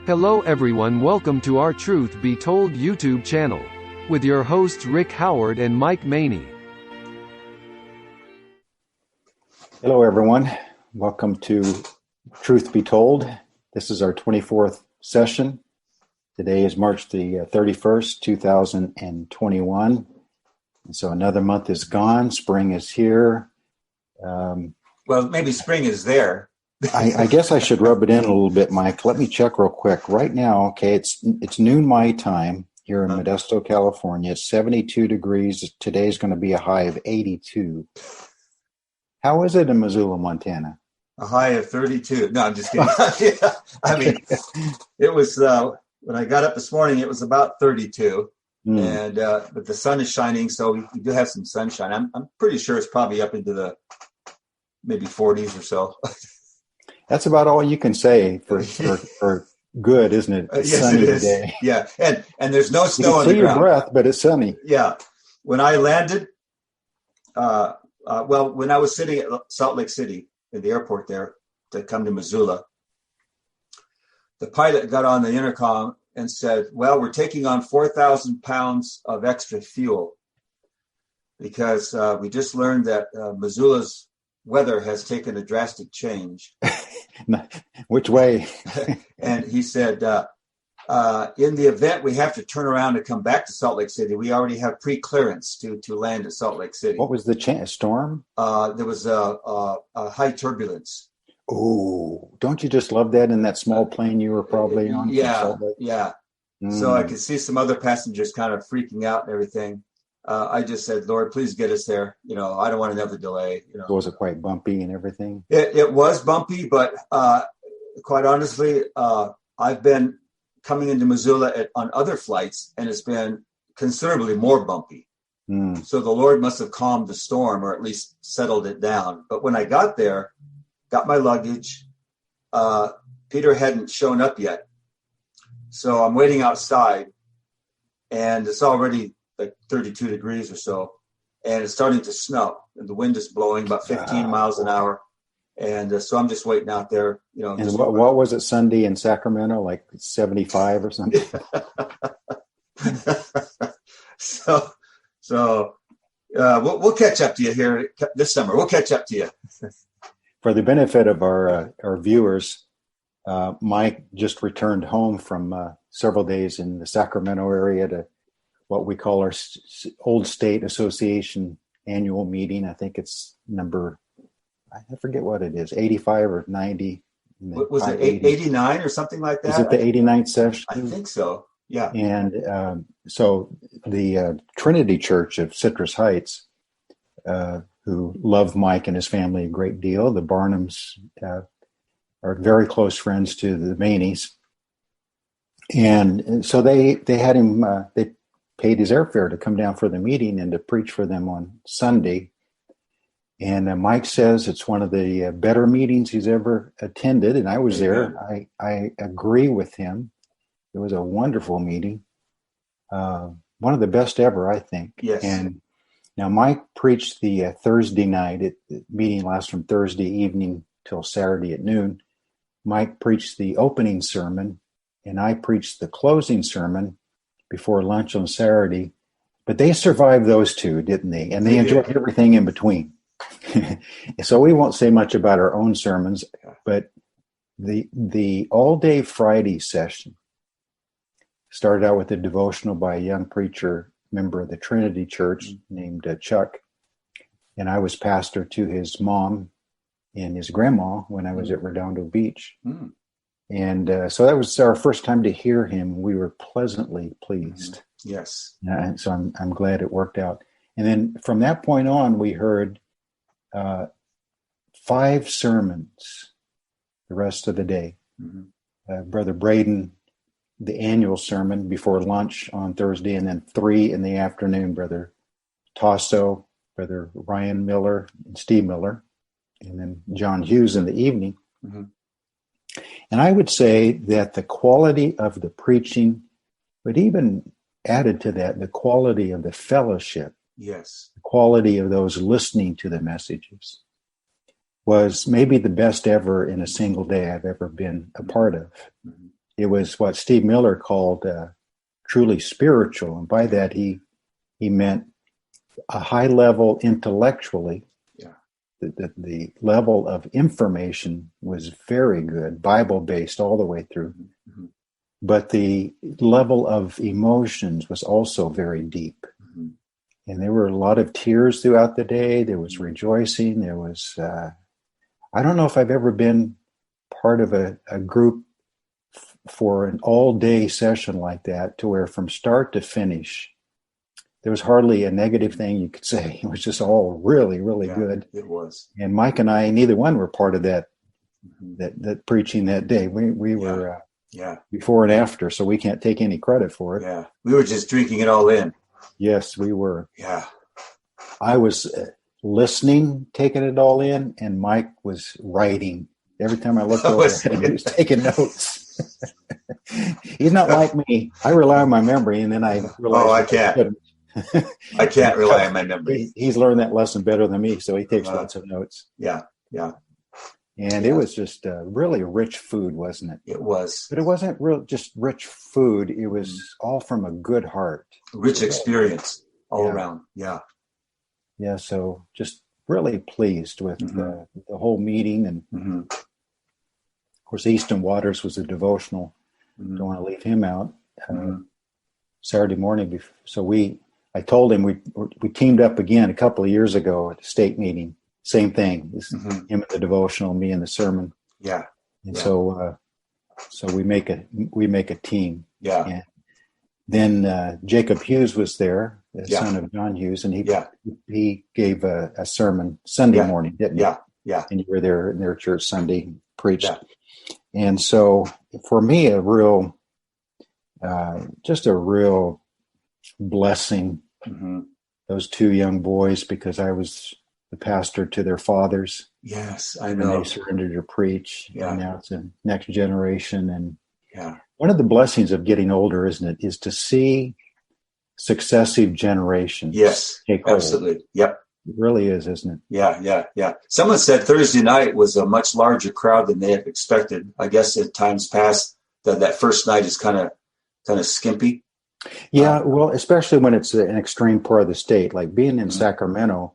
Hello everyone, welcome to our Truth Be Told YouTube channel, with your hosts Rick Howard and Mike Maney. Hello everyone, welcome to Truth Be Told. This is our 24th session. Today is March the 31st, 2021. And so another month is gone, spring is here. Well, maybe spring is there. I guess I should rub it in a little bit, Mike. Let me check real quick. Right now, okay, it's noon my time here in Modesto, California. It's 72 degrees. Today's going to be a high of 82. How is it in Missoula, Montana? A high of 32. No, I'm just kidding. I mean, it was, when I got up this morning, it was about 32. And but the sun is shining, so we do have some sunshine. I'm pretty sure it's probably up into the maybe 40s or so. That's about all you can say for good, isn't it? It's yes, sunny it is. Today. Yeah, and there's no snow on the ground. Your breath, but it's sunny. Yeah. When I landed, when I was sitting at Salt Lake City at the airport there to come to Missoula, the pilot got on the intercom and said, well, we're taking on 4,000 pounds of extra fuel because we just learned that Missoula's weather has taken a drastic change. Which way? And he said, in the event we have to turn around and come back to Salt Lake City, we already have pre-clearance to land at Salt Lake City. What was the storm? There was a high turbulence. Oh, don't you just love that in that small plane you were probably on? Yeah. So I could see some other passengers kind of freaking out and everything. I just said, Lord, please get us there. You know, I don't want another delay. You know, was it quite bumpy and everything? It was bumpy, but quite honestly, I've been coming into Missoula on other flights, and it's been considerably more bumpy. So the Lord must have calmed the storm, or at least settled it down. But when I got there, got my luggage, Peter hadn't shown up yet. So I'm waiting outside, and it's already like 32 degrees or so, and it's starting to snow, and the wind is blowing about 15 miles an hour. And so I'm just waiting out there, you know. And what was it Sunday in Sacramento, like 75 or something? So we'll catch up to you here this summer. We'll catch up to you. For the benefit of our viewers, Mike just returned home from several days in the Sacramento area to what we call our Old State Association annual meeting. I think it's I forget what it is, 85 or 90. Was it 89 or something like that? Is it the 89th session? I think so, yeah. And so the Trinity Church of Citrus Heights, who love Mike and his family a great deal, the Barnums are very close friends to the Maneys. And so they had him, they paid his airfare to come down for the meeting and to preach for them on Sunday. And Mike says it's one of the better meetings he's ever attended. And I was there. I agree with him. It was a wonderful meeting. One of the best ever, I think. Yes. And now Mike preached the Thursday night. The meeting lasts from Thursday evening till Saturday at noon. Mike preached the opening sermon, and I preached the closing sermon before lunch on Saturday. But they survived those two, didn't they? And they enjoyed everything in between. So we won't say much about our own sermons, but the all-day Friday session started out with a devotional by a young preacher, member of the Trinity Church named Chuck. And I was pastor to his mom and his grandma when I was at Redondo Beach. And so that was our first time to hear him. We were pleasantly pleased. Yes. And so I'm glad it worked out. And then from that point on, we heard 5 sermons the rest of the day. Brother Braden, the annual sermon before lunch on Thursday, and then 3 in the afternoon, Brother Tasso, Brother Ryan Miller, and Steve Miller, and then John Hughes in the evening. And I would say that the quality of the preaching, but even added to that, the quality of the fellowship, the quality of those listening to the messages, was maybe the best ever in a single day I've ever been a part of. it was what Steve Miller called truly spiritual. And by that, he meant a high level intellectually. Yeah. The level of information was very good, Bible-based all the way through. Mm-hmm. But the level of emotions was also very deep. Mm-hmm. And there were a lot of tears throughout the day. There was rejoicing. There was, I don't know if I've ever been part of a group for an all-day session like that, to where from start to finish, there was hardly a negative thing you could say. It was just all really, really good. It was. And Mike and I, neither one were part of that that preaching that day. We were before and after, so we can't take any credit for it. Yeah, we were just drinking it all in. Yes, we were. Yeah. I was listening, taking it all in, and Mike was writing. Every time I looked over at him, he was taking notes. He's not like me. I rely on my memory, and then I realize. Oh, I can't. I can't rely on my memory. He's learned that lesson better than me, so he takes lots of notes. Yeah. And it was just really rich food, wasn't it? It was. But it wasn't just rich food. It was all from a good heart. Rich experience all around. Yeah. Yeah, so just really pleased with the whole meeting. And of course, Easton Waters was a devotional. Don't want to leave him out. Saturday morning. So I told him we teamed up again a couple of years ago at the state meeting. Same thing. Him and the devotional, me and the sermon. Yeah. And so we make a team. Yeah. And then Jacob Hughes was there, the son of John Hughes, and he gave a sermon Sunday morning, didn't he? Yeah. And you were there in their church Sunday, preached. Yeah. And so for me, just a real blessing, those two young boys, because I was the pastor to their fathers. Yes, I know. And they surrendered to preach. Yeah. And now it's the next generation. And yeah. One of the blessings of getting older, isn't it, is to see successive generations. Yes, take hold. Absolutely. Yep. It really is, isn't it? Yeah. Someone said Thursday night was a much larger crowd than they had expected. I guess at times past that first night is kind of skimpy. Yeah, well, especially when it's an extreme part of the state, like being in Sacramento,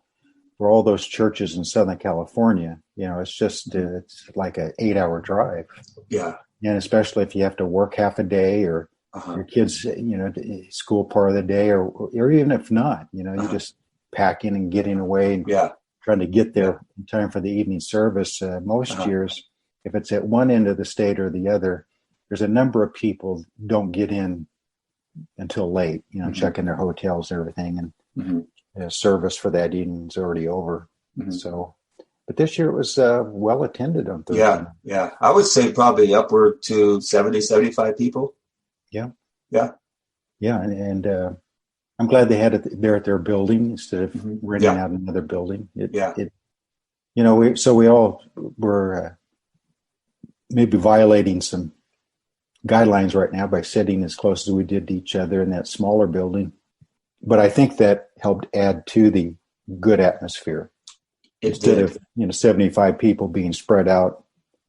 where all those churches in Southern California, it's just it's like an 8-hour drive. Yeah. And especially if you have to work half a day, or your kids, school part of the day, or even if not, you're just packing and getting away and trying to get there in time for the evening service. Most years, if it's at one end of the state or the other, there's a number of people don't get in until late, checking their hotels and everything. And service for that evening is already over. So, but this year it was well attended on Thursday. Yeah. I would say probably upward to 70, 75 people. Yeah. And I'm glad they had it there at their building instead of renting out another building. We all were maybe violating some guidelines right now by sitting as close as we did to each other in that smaller building. But I think that helped add to the good atmosphere. Instead of 75 people being spread out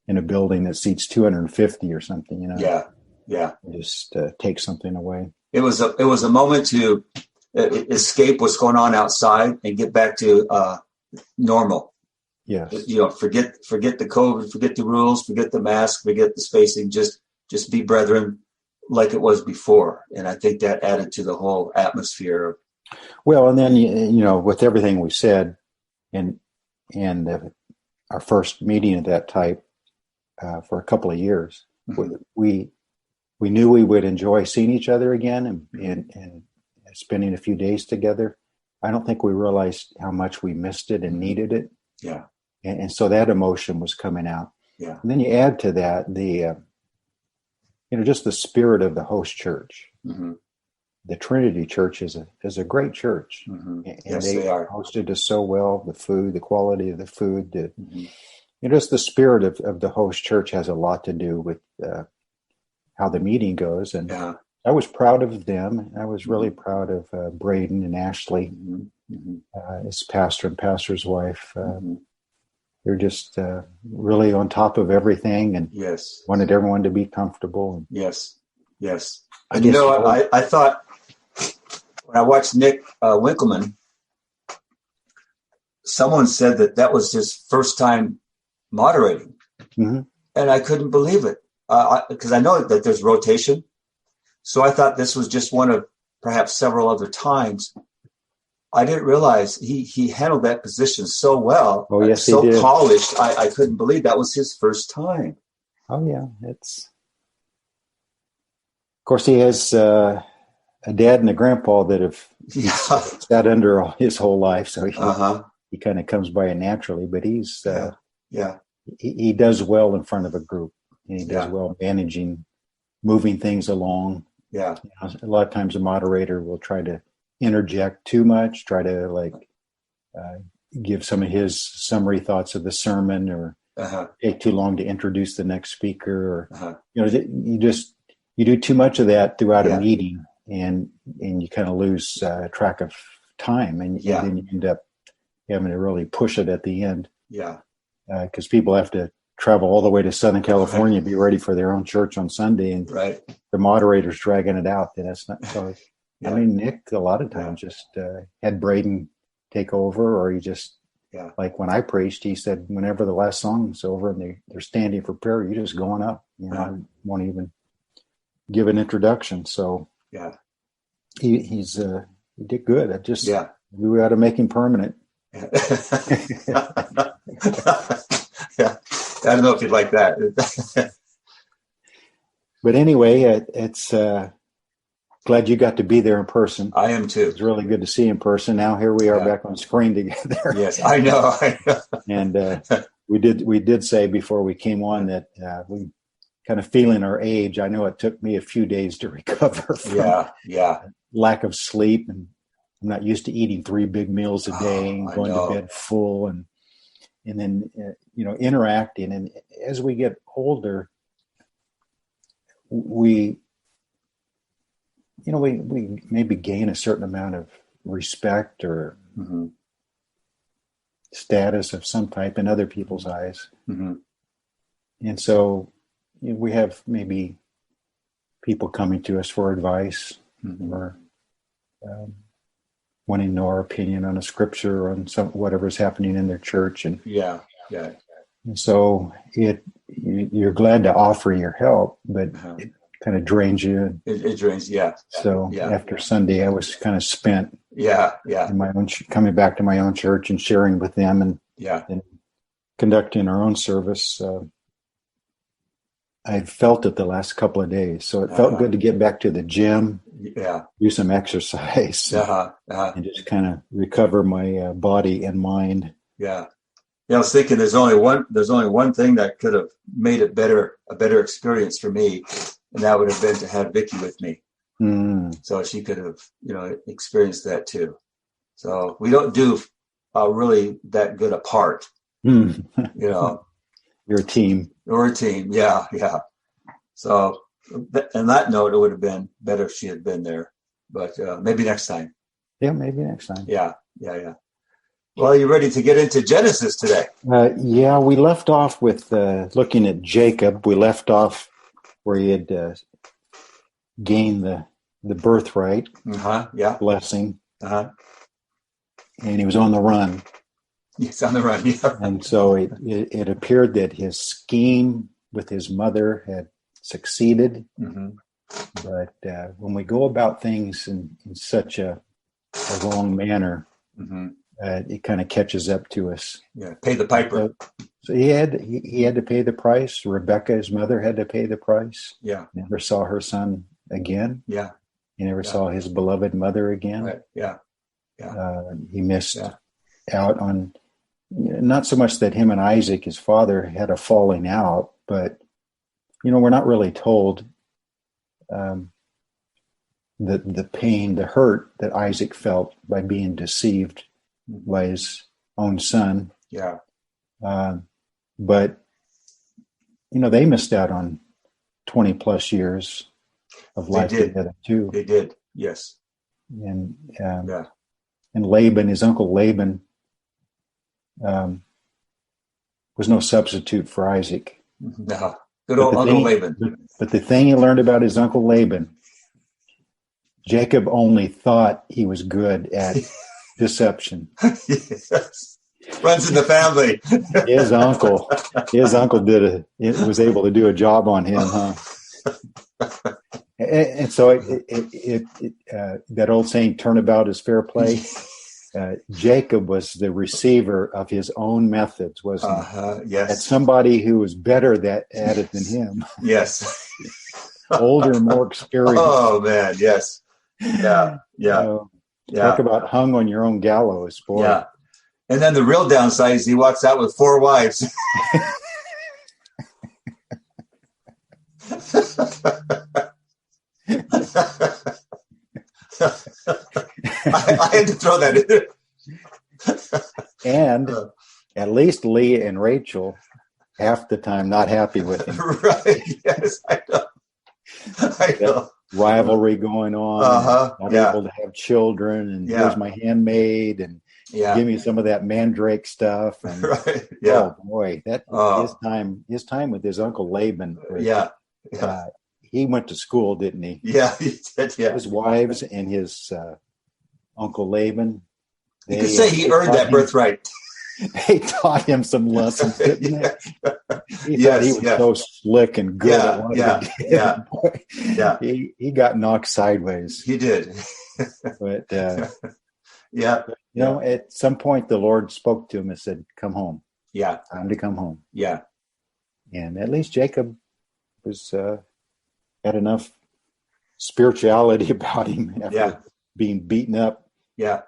in a building that seats 250 or something, Yeah. Just take something away. It was a moment to escape what's going on outside and get back to normal. Yes. Forget the COVID, forget the rules, forget the mask, forget the spacing. Just be brethren like it was before. And I think that added to the whole atmosphere. Well, and then, with everything we said and our first meeting of that type for a couple of years, we knew we would enjoy seeing each other again and spending a few days together. I don't think we realized how much we missed it and needed it. Yeah. And so that emotion was coming out. Yeah. And then you add to that just the spirit of the host church. The Trinity Church is a great church. And yes, they are. Hosted us so well. The food, the quality of the food, just the spirit of the host church has a lot to do with how the meeting goes. And I was proud of them. I was really proud of Braden and Ashley, his pastor and pastor's wife. they're just really on top of everything and Yes. wanted everyone to be comfortable. Yes. Yes. And you know, I thought when I watched Nick Winkleman, someone said that was his first time moderating. Mm-hmm. And I couldn't believe it because I know that there's rotation. So I thought this was just one of perhaps several other times. I didn't realize he handled that position so well. Oh, yes, so he did. Polished. I couldn't believe that was his first time. Oh, yeah. Of course, he has a dad and a grandpa that have sat under his whole life. So he kind of comes by it naturally, but he does well in front of a group. And he does well managing, moving things along. Yeah. A lot of times a moderator will try to interject too much, try to give some of his summary thoughts of the sermon, or take too long to introduce the next speaker, or you do too much of that throughout a meeting, and you kind of lose track of time, and then you end up having to really push it at the end. Yeah. Because people have to travel all the way to Southern California, be ready for their own church on Sunday, and the moderator's dragging it out. That's not so. I mean, Nick a lot of times just had Braden take over, or he just like when I preached, he said whenever the last song's over and they're standing for prayer, you're just going up. I won't even give an introduction. So he did good. We ought to make him permanent. I don't know if you'd like that. But anyway, it's glad you got to be there in person. I am too. It's really good to see you in person. Now here we are back on screen together. Yes, I know. And we did say before we came on that we kind of feeling our age. I know it took me a few days to recover from lack of sleep, and I'm not used to eating 3 big meals a day and going to bed full, and then interacting. And as we get older, we maybe gain a certain amount of respect or status of some type in other people's eyes. Mm-hmm. And so we have maybe people coming to us for advice or wanting to know our opinion on a scripture or on whatever's happening in their church. And and so you're glad to offer your help, but it kind of drains you. It drains, So after Sunday, I was kind of spent. In my own coming back to my own church and sharing with them, and conducting our own service. I felt it the last couple of days, so it felt good to get back to the gym. Do some exercise. And just kind of recover my body and mind. I was thinking there's only one thing that could have made it a better experience for me, and that would have been to have Vicki with me. So she could have, experienced that too. So we don't do really that good a part. You're a team. We're a team. Yeah. So on that note, it would have been better if she had been there, but maybe next time. Yeah, maybe next time. Yeah. Well, are you ready to get into Genesis today? We left off with looking at Jacob. We left off where he had gained the birthright blessing. And he was on the run. He's on the run, And so it appeared that his scheme with his mother had succeeded. But when we go about things in such a wrong manner, it kind of catches up to us. Pay the piper. So he had to pay the price. Rebecca, his mother, had to pay the price. Never saw her son again. He never saw his beloved mother again. Right. He missed out on, not so much that him and Isaac, his father, had a falling out, but we're not really told the pain, the hurt that Isaac felt by being deceived by his own son. But they missed out on 20 plus years of life together too. They did. Yes. And Laban, his uncle Laban, was no substitute for Isaac. No. Good old Uncle Laban. But the thing he learned about his Uncle Laban, Jacob only thought he was good at deception. Yes. Runs in the family. His uncle was able to do a job on him, huh? And so that old saying, "Turnabout is fair play." Jacob was the receiver of his own methods, wasn't he? Yes. At somebody who was better at it than him. Yes. Older, more experienced. Oh man, yes. Yeah. Talk about hung on your own gallows, boy. Yeah. And then the real downside is he walks out with 4 wives. I had to throw that in there. And at least Leah and Rachel, half the time, not happy with him. Right. Yes, I know. I know. Rivalry going on. Not able to have children, and here's my handmaid, and give me some of that mandrake stuff. And right. Yeah. Oh boy, his time with his Uncle Laban. He went to school, didn't he? Yeah, he did. Yeah. His wives and his Uncle Laban. You could say he earned that birthright. They taught him some lessons, didn't they? He thought he was so slick and good at what he did. He got knocked sideways. He did. But you know, at some point the Lord spoke to him and said, "Come home. Yeah. Time to come home." Yeah. And at least Jacob was had enough spirituality about him after being beaten up. Yeah.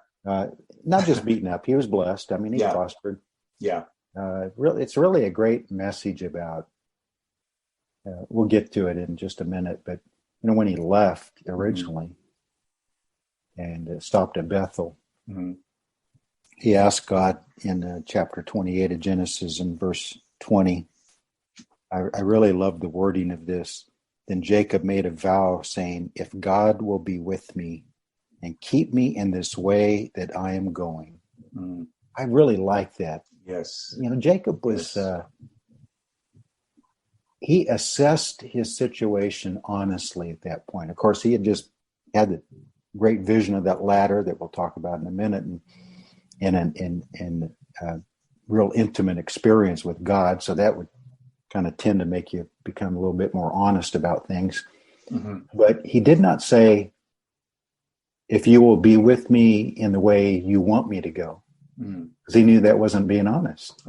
Not just beaten up. He was blessed. I mean, he prospered. Yeah. It's really a great message about, we'll get to it in just a minute, but when he left originally and stopped at Bethel, he asked God in chapter 28 of Genesis in verse 20, I really love the wording of this. Then Jacob made a vow saying, "If God will be with me and keep me in this way that I am going." I really like that. Yes. Jacob was, he assessed his situation honestly at that point. Of course, he had just had the great vision of that ladder that we'll talk about in a minute, and real intimate experience with God. So that would kind of tend to make you become a little bit more honest about things. But he did not say, "If you will be with me in the way you want me to go," because he knew that wasn't being honest.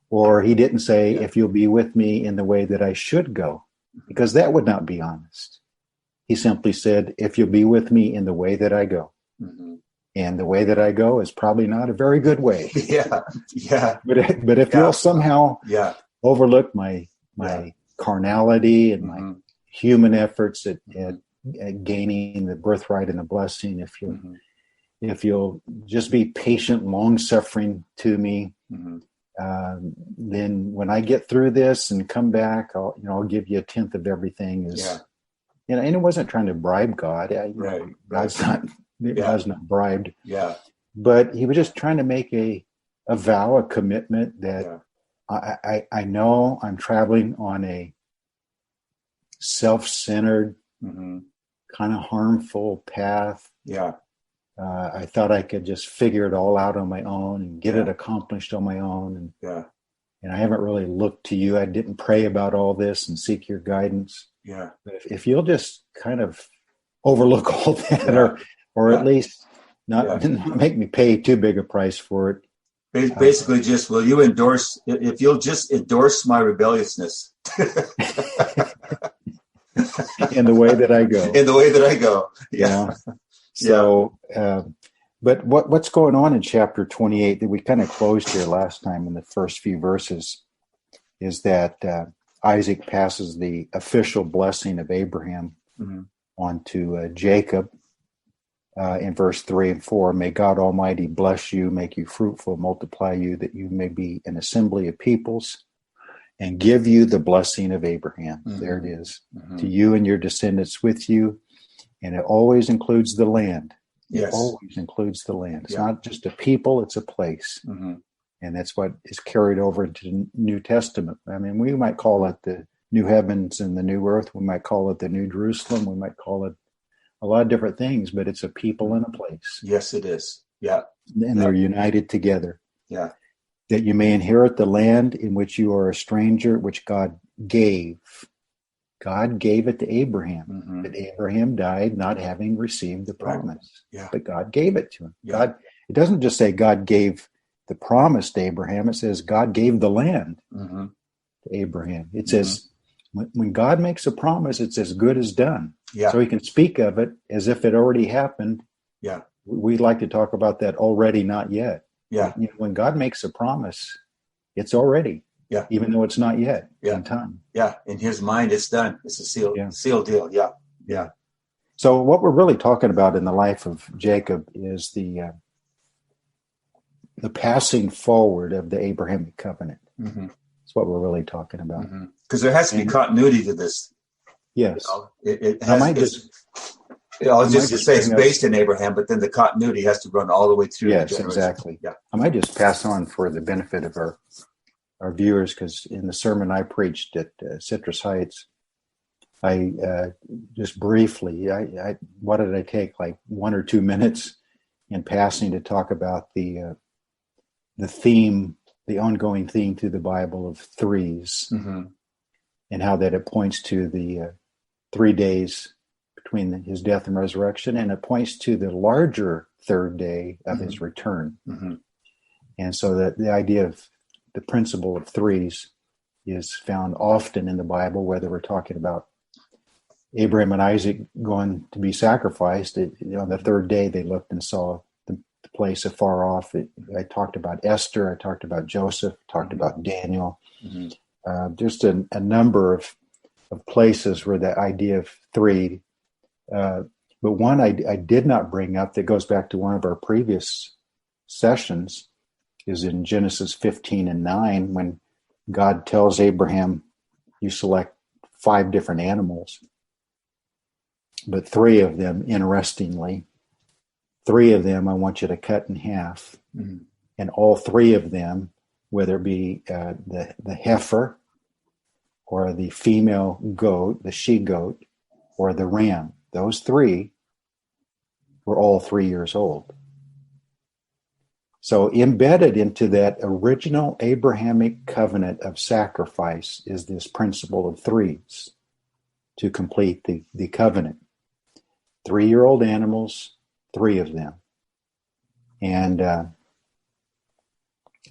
Or he didn't say, "If you'll be with me in the way that I should go," because that would not be honest. He simply said, "If you'll be with me in the way that I go." And the way that I go is probably not a very good way. But if you'll somehow overlook my carnality and my human efforts at gaining the birthright and the blessing, if you'll just be patient, long-suffering to me, then when I get through this and come back, I'll give you 1/10 of everything. And it wasn't trying to bribe God. God's not bribed. But he was just trying to make a vow, a commitment that I know I'm traveling on a self-centered, kind of harmful path. I thought I could just figure it all out on my own and get it accomplished on my own. And I haven't really looked to you. I didn't pray about all this and seek your guidance. But if you'll just kind of overlook all that, or at least not make me pay too big a price for it. Basically, just will you endorse? If you'll just endorse my rebelliousness in the way that I go. In the way that I go. So, but what's going on in chapter 28 that we kind of closed here last time in the first few verses is that Isaac passes the official blessing of Abraham on to Jacob. In verse 3 and 4, "May God Almighty bless you, make you fruitful, multiply you, that you may be an assembly of peoples, and give you the blessing of Abraham." There it is. "To you and your descendants with you." And it always includes the land. It always includes the land. It's not just a people, it's a place. And that's what is carried over into the New Testament. I mean, we might call it the new heavens and the new earth. We might call it the New Jerusalem. We might call it a lot of different things, but it's a people and a place. Yes, it is. Yeah. And they're united together. Yeah. That you may inherit the land in which you are a stranger, which God gave. God gave it to Abraham. But Abraham died not having received the promise. Yeah. But God gave it to him. Yeah. God. It doesn't just say God gave the promise to Abraham. It says God gave the land to Abraham. It says when God makes a promise, it's as good as done. Yeah. So he can speak of it as if it already happened. Yeah. We like to talk about that already, not yet. Yeah. You know, when God makes a promise, it's already. Yeah. Even though it's not yet in time. Yeah. In his mind, it's done. It's a sealed deal. Yeah. Yeah. So what we're really talking about in the life of Jacob is the passing forward of the Abrahamic covenant. That's what we're really talking about. Because there has to be continuity to this. Yes. It has. I was just to say it's based in Abraham, but then the continuity has to run all the way through. Yes, exactly. Yeah. I might just pass on for the benefit of our viewers, because in the sermon I preached at Citrus Heights, I just briefly, what did I take, like 1 or 2 minutes in passing to talk about the theme, the ongoing theme through the Bible of threes, and how that it points to the 3 days between his death and resurrection, and it points to the larger third day of his return. And so that the idea of the principle of threes is found often in the Bible, whether we're talking about Abraham and Isaac going to be sacrificed. On the third day, they looked and saw the place afar off. I talked about Esther. I talked about Joseph. Talked about Daniel. Just a number of places where the idea of three. But one I did not bring up that goes back to one of our previous sessions is in Genesis 15:9, when God tells Abraham, you select 5 different animals, but 3 of them, interestingly, 3 of them I want you to cut in half. And all 3 of them, whether it be the heifer or the female goat, the she-goat, or the ram, those 3 were all 3 years old. So embedded into that original Abrahamic covenant of sacrifice is this principle of threes to complete the covenant. 3-year-old animals, 3 of them. And it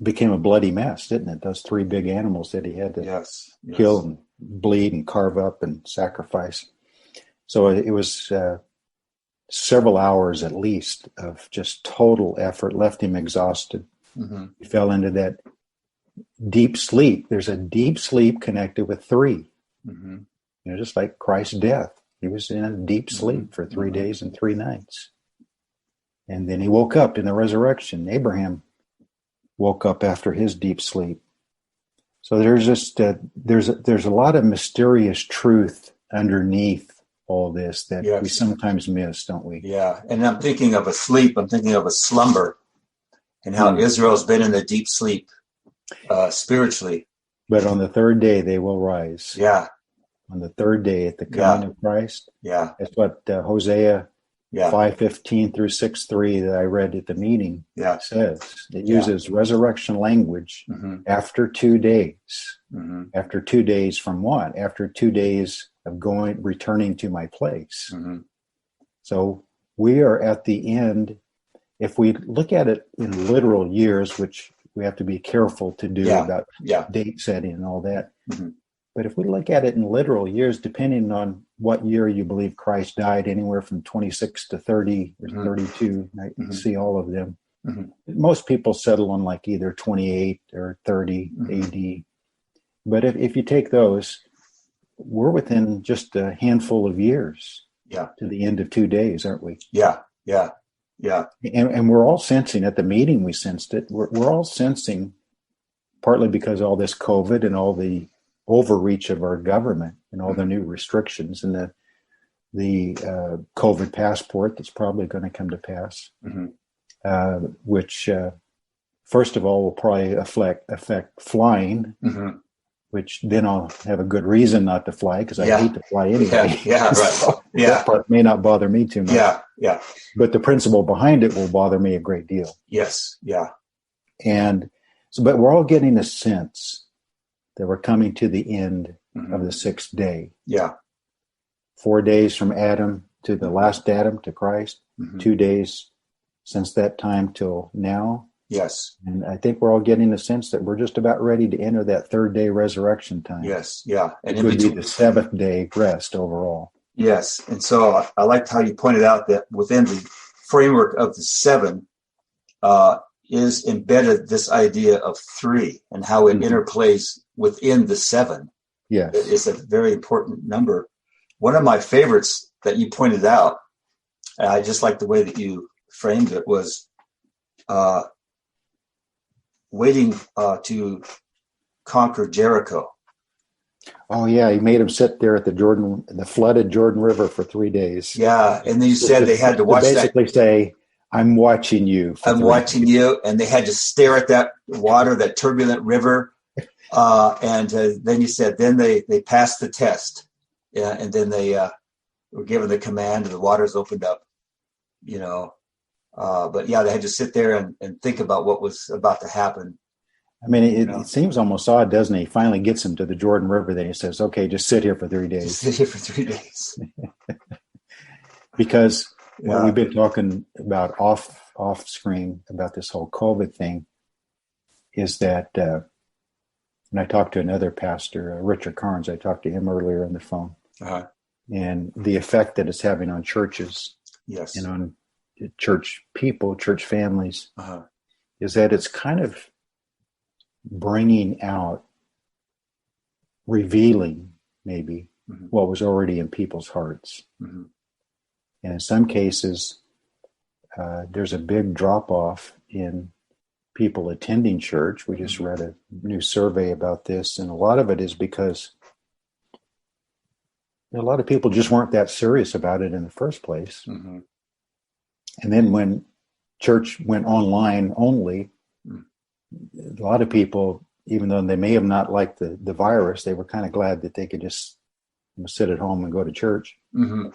became a bloody mess, didn't it? Those 3 big animals that he had to kill and bleed and carve up and sacrifice. So it was several hours at least of just total effort, left him exhausted. He fell into that deep sleep. There's a deep sleep connected with 3. Just like Christ's death. He was in a deep sleep for 3 days and 3 nights. And then he woke up in the resurrection. Abraham woke up after his deep sleep. So there's just there's a lot of mysterious truth underneath all this that we sometimes miss, don't we? Yeah, and I'm thinking of a sleep. I'm thinking of a slumber, and how Israel's been in the deep sleep spiritually. But on the third day they will rise. Yeah. On the third day at the coming of Christ. Yeah. That's what Hosea 5:15 through 6:3 that I read at the meeting says. It uses resurrection language after 2 days. After 2 days from what? After 2 days of returning to my place. So we are at the end. If we look at it in literal years, which we have to be careful to do about date setting and all that. But if we look at it in literal years, depending on what year you believe Christ died, anywhere from 26 to 30 or 32, I see all of them. Most people settle on like either 28 or 30 AD. But if you take those, we're within just a handful of years to the end of 2 days, aren't we? Yeah. And we're all sensing, at the meeting we sensed it, we're all sensing, partly because of all this COVID and all the overreach of our government and all the new restrictions and the COVID passport that's probably going to come to pass, which first of all will probably affect flying, which then I'll have a good reason not to fly because I hate to fly anyway. Right. So that part may not bother me too much. Yeah. But the principle behind it will bother me a great deal. Yes. Yeah. And so, but we're all getting a sense that we're coming to the end of the sixth day. Yeah. 4 days from Adam to the last Adam to Christ, 2 days since that time till now. Yes. And I think we're all getting a sense that we're just about ready to enter that third day resurrection time. Yes. Yeah. And it would be the seventh day rest overall. Yes. And so I liked how you pointed out that within the framework of the seven is embedded this idea of three and how it interplays within the seven. Yes. It is a very important number. One of my favorites that you pointed out, and I just like the way that you framed it, was waiting to conquer Jericho. Oh yeah, he made him sit there at the flooded Jordan River for 3 days. Yeah, and then you said they had to watch basically say, "I'm watching you. I'm watching you," and they had to stare at that water, that turbulent river. And then you said, then they passed the test, and then they were given the command, and the waters opened up. But yeah, they had to sit there and think about what was about to happen. I mean, it seems almost odd, doesn't it? He finally gets him to the Jordan River. Then he says, "Okay, just sit here for 3 days." Just sit here for 3 days. Because what we've been talking about off screen about this whole COVID thing is that, and I talked to another pastor, Richard Carnes. I talked to him earlier on the phone, and the effect that it's having on churches, and on church people, church families, is that it's kind of bringing out, revealing maybe what was already in people's hearts. And in some cases, there's a big drop off in people attending church. We just read a new survey about this, and a lot of it is because a lot of people just weren't that serious about it in the first place. And then when church went online only, a lot of people, even though they may have not liked the virus, they were kind of glad that they could just sit at home and go to church. And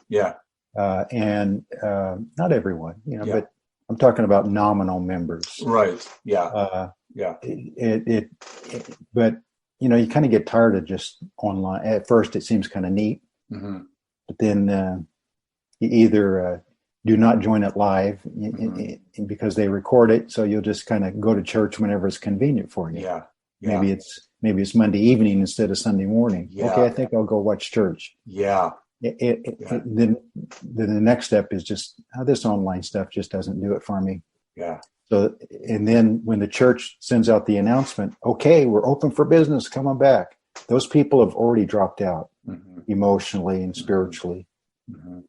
not everyone, but I'm talking about nominal members. Right. But you kind of get tired of just online. At first, it seems kind of neat, but then you either do not join it live because they record it, so you'll just kind of go to church whenever it's convenient for you. Maybe it's Monday evening instead of Sunday morning. Okay, I think I'll go watch church. Then the next step is just, this online stuff just doesn't do it for me. So, and then when the church sends out the announcement, okay, we're open for business, come on back. Those people have already dropped out emotionally and spiritually,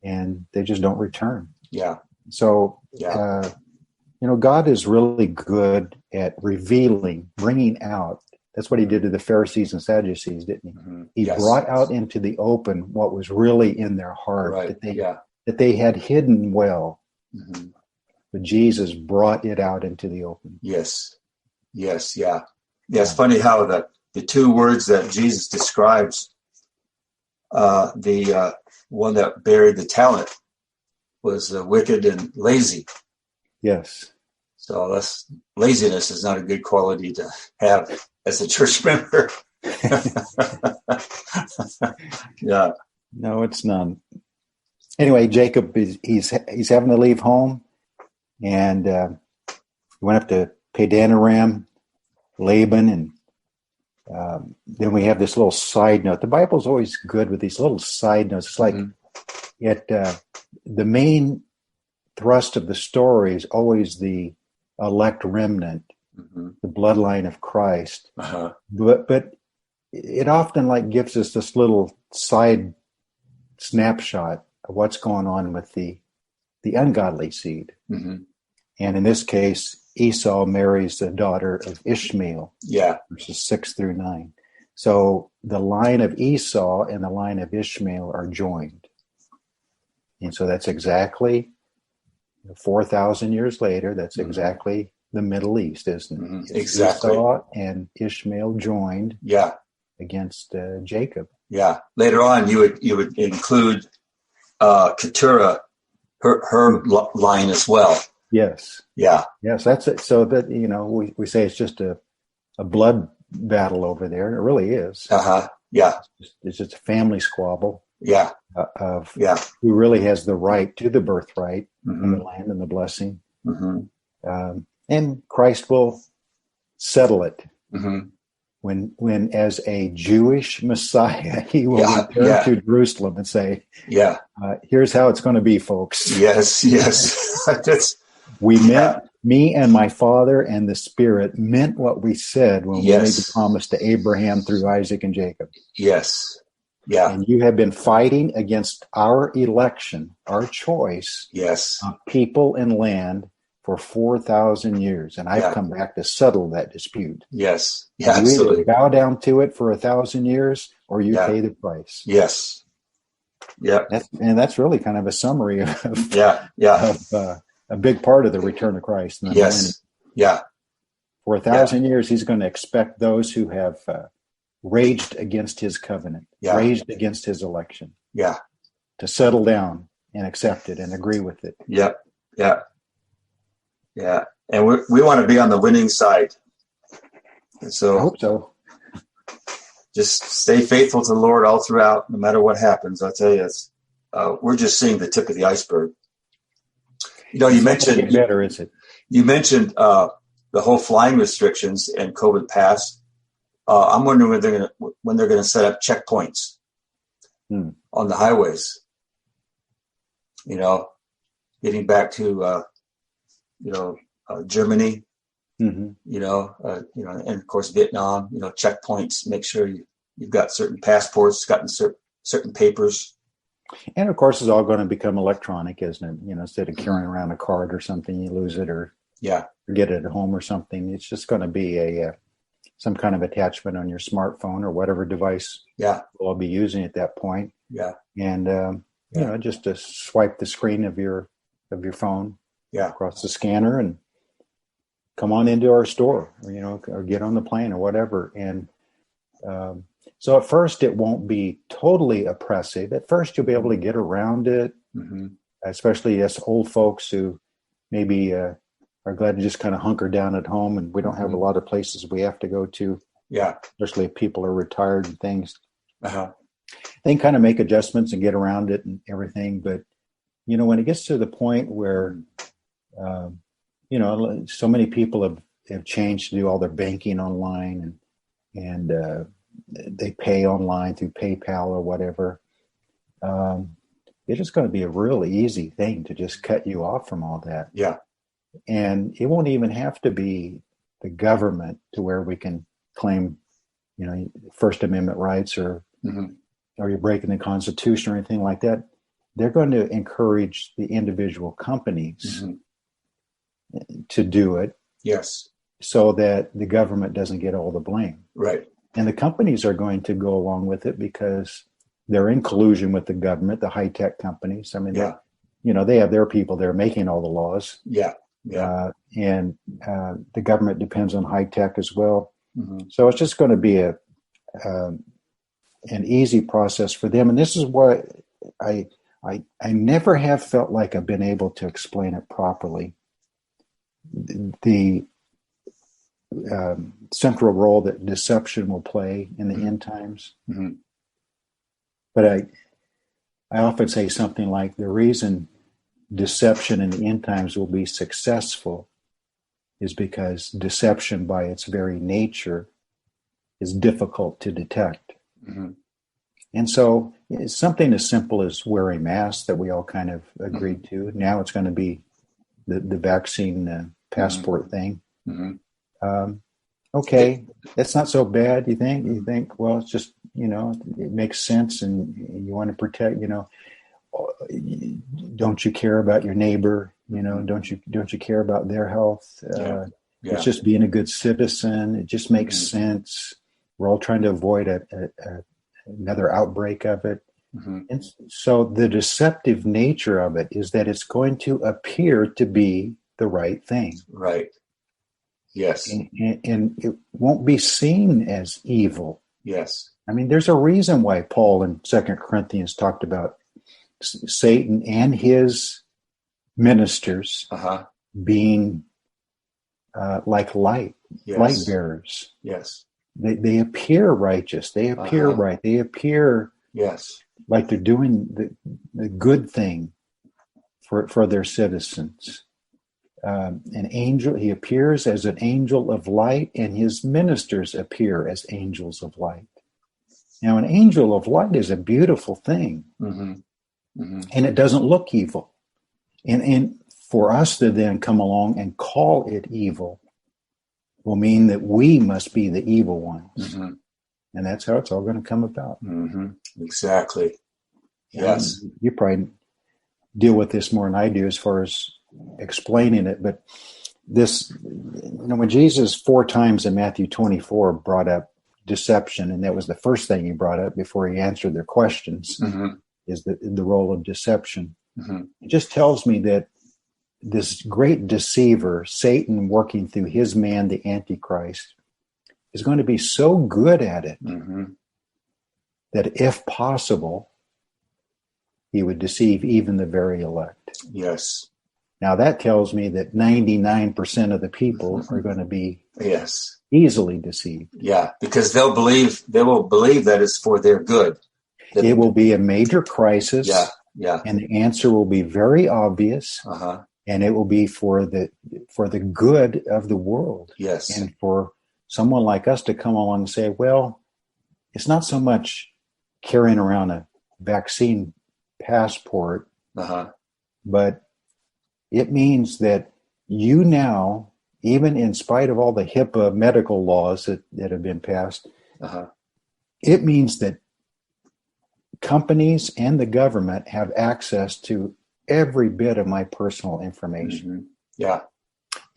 and they just don't return. So, God is really good at revealing, bringing out. That's what he did to the Pharisees and Sadducees, didn't he? He brought out into the open what was really in their heart, that they had hidden well. But Jesus brought it out into the open. It's funny how the two words that Jesus describes, the one that buried the talent was wicked and lazy. Yes. So laziness is not a good quality to have as a church member. No, it's none. Anyway, Jacob he's having to leave home, and he went up to Padanaram, Laban, and then we have this little side note. The Bible's always good with these little side notes. It's like the main thrust of the story is always the elect remnant, the bloodline of Christ. But it often gives us this little side snapshot of what's going on with the ungodly seed. And in this case, Esau marries the daughter of Ishmael. Verses 6 through 9. So the line of Esau and the line of Ishmael are joined. And so that's exactly 4,000 years later. That's exactly the Middle East, isn't it? Mm-hmm. It's Exactly. Esau and Ishmael joined against Jacob. Yeah. Later on, you would include Keturah, her line as well. Yes. Yeah. Yes, that's it. So that, we say it's just a blood battle over there. It really is. Yeah. It's just a family squabble. Yeah. Of who really has the right to the birthright mm-hmm. of the land and the blessing. Mm-hmm. And Christ will settle it. Mm-hmm. When as a Jewish Messiah, he will return to Jerusalem and say, here's how it's going to be, folks. Yes. Me and my Father and the Spirit meant what we said when we made the promise to Abraham through Isaac and Jacob. Yes. Yeah. And you have been fighting against our election, our choice of people and land for 4,000 years. And I've come back to settle that dispute. Yes. Yeah, absolutely. You either bow down to it for 1,000 years or you pay the price. Yes. Yeah. That's really kind of a summary of a big part of the return of Christ. And for 1,000 years, he's going to expect those who have raged against his covenant, raged against his election, to settle down and accept it and agree with it. Yeah. And we want to be on the winning side. And so I hope so. Just stay faithful to the Lord all throughout, no matter what happens. I'll tell you, we're just seeing the tip of the iceberg. You mentioned better, is it? You mentioned the whole flying restrictions and COVID pass. I'm wondering when they're going to set up checkpoints on the highways. Getting back to Germany. Mm-hmm. And of course Vietnam. Checkpoints. Make sure you've got certain passports, gotten certain papers. And of course, it's all going to become electronic, isn't it? Instead of carrying around a card or something, you lose it or forget it at home or something. It's just going to be some kind of attachment on your smartphone or whatever device we'll be using at that point. Yeah. And just to swipe the screen of your phone across the scanner and come on into our store, or get on the plane or whatever. And so at first it won't be totally oppressive. At first you'll be able to get around it, especially us old folks who maybe are glad to just kind of hunker down at home and we don't have a lot of places we have to go to. Yeah. Especially if people are retired and things. Uh-huh. They can kind of make adjustments and get around it and everything. But, when it gets to the point where, so many people have changed to do all their banking online and they pay online through PayPal or whatever. It's just going to be a really easy thing to just cut you off from all that. Yeah. And it won't even have to be the government to where we can claim, First Amendment rights or you're breaking the Constitution or anything like that. They're going to encourage the individual companies to do it. Yes. So that the government doesn't get all the blame. Right. And the companies are going to go along with it because they're in collusion with the government, the high-tech companies. I mean, they have their people there making all the laws. Yeah. Yeah. And the government depends on high-tech as well. Mm-hmm. So it's just going to be an easy process for them. And this is what I never have felt like I've been able to explain it properly. The central role that deception will play in the end times. Mm-hmm. But I often say something like the reason deception in the end times will be successful is because deception by its very nature is difficult to detect. Mm-hmm. And so it's something as simple as wearing masks that we all kind of agreed to. Now it's going to be the vaccine passport thing. Mm-hmm. Okay, that's not so bad, you think? You think, well, it's just, it makes sense and you want to protect, don't you care about your neighbor? Don't you care about their health? It's just being a good citizen. It just makes sense. We're all trying to avoid another outbreak of it. Mm-hmm. And so the deceptive nature of it is that it's going to appear to be the right thing. Right. Yes. And it won't be seen as evil. Yes. I mean, there's a reason why Paul in 2 Corinthians talked about Satan and his ministers being like light bearers. Yes. They appear righteous. They appear right. They appear like they're doing the good thing for their citizens. An angel, he appears as an angel of light, and his ministers appear as angels of light. Now, an angel of light is a beautiful thing, and it doesn't look evil. And for us to then come along and call it evil will mean that we must be the evil ones. And that's how it's all going to come about. Exactly. Yes. You probably deal with this more than I do as far as explaining it, but this, when Jesus 4 times in Matthew 24 brought up deception, and that was the first thing he brought up before he answered their questions, is the role of deception. It just tells me that this great deceiver, Satan, working through his man, the Antichrist, is going to be so good at it that if possible, he would deceive even the very elect. Yes. Now that tells me that 99% of the people are going to be easily deceived. Yeah, because they will believe that it's for their good. It will be a major crisis. And the answer will be very obvious. And it will be for the good of the world. Yes. And for someone like us to come along and say, well, it's not so much carrying around a vaccine passport, but it means that you now, even in spite of all the HIPAA medical laws that have been passed, it means that companies and the government have access to every bit of my personal information.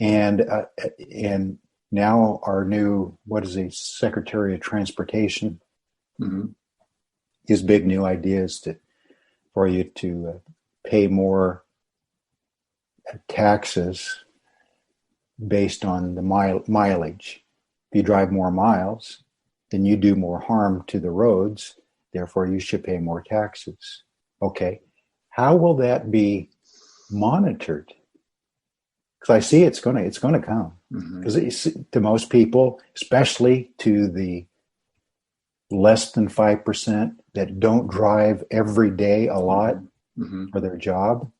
And now our new, Secretary of Transportation, his big new idea is for you to pay more taxes based on the mileage. If you drive more miles, then you do more harm to the roads. Therefore, you should pay more taxes. Okay. How will that be monitored? Because I see it's going to come. Because to most people, especially to the less than 5% that don't drive every day a lot for their job,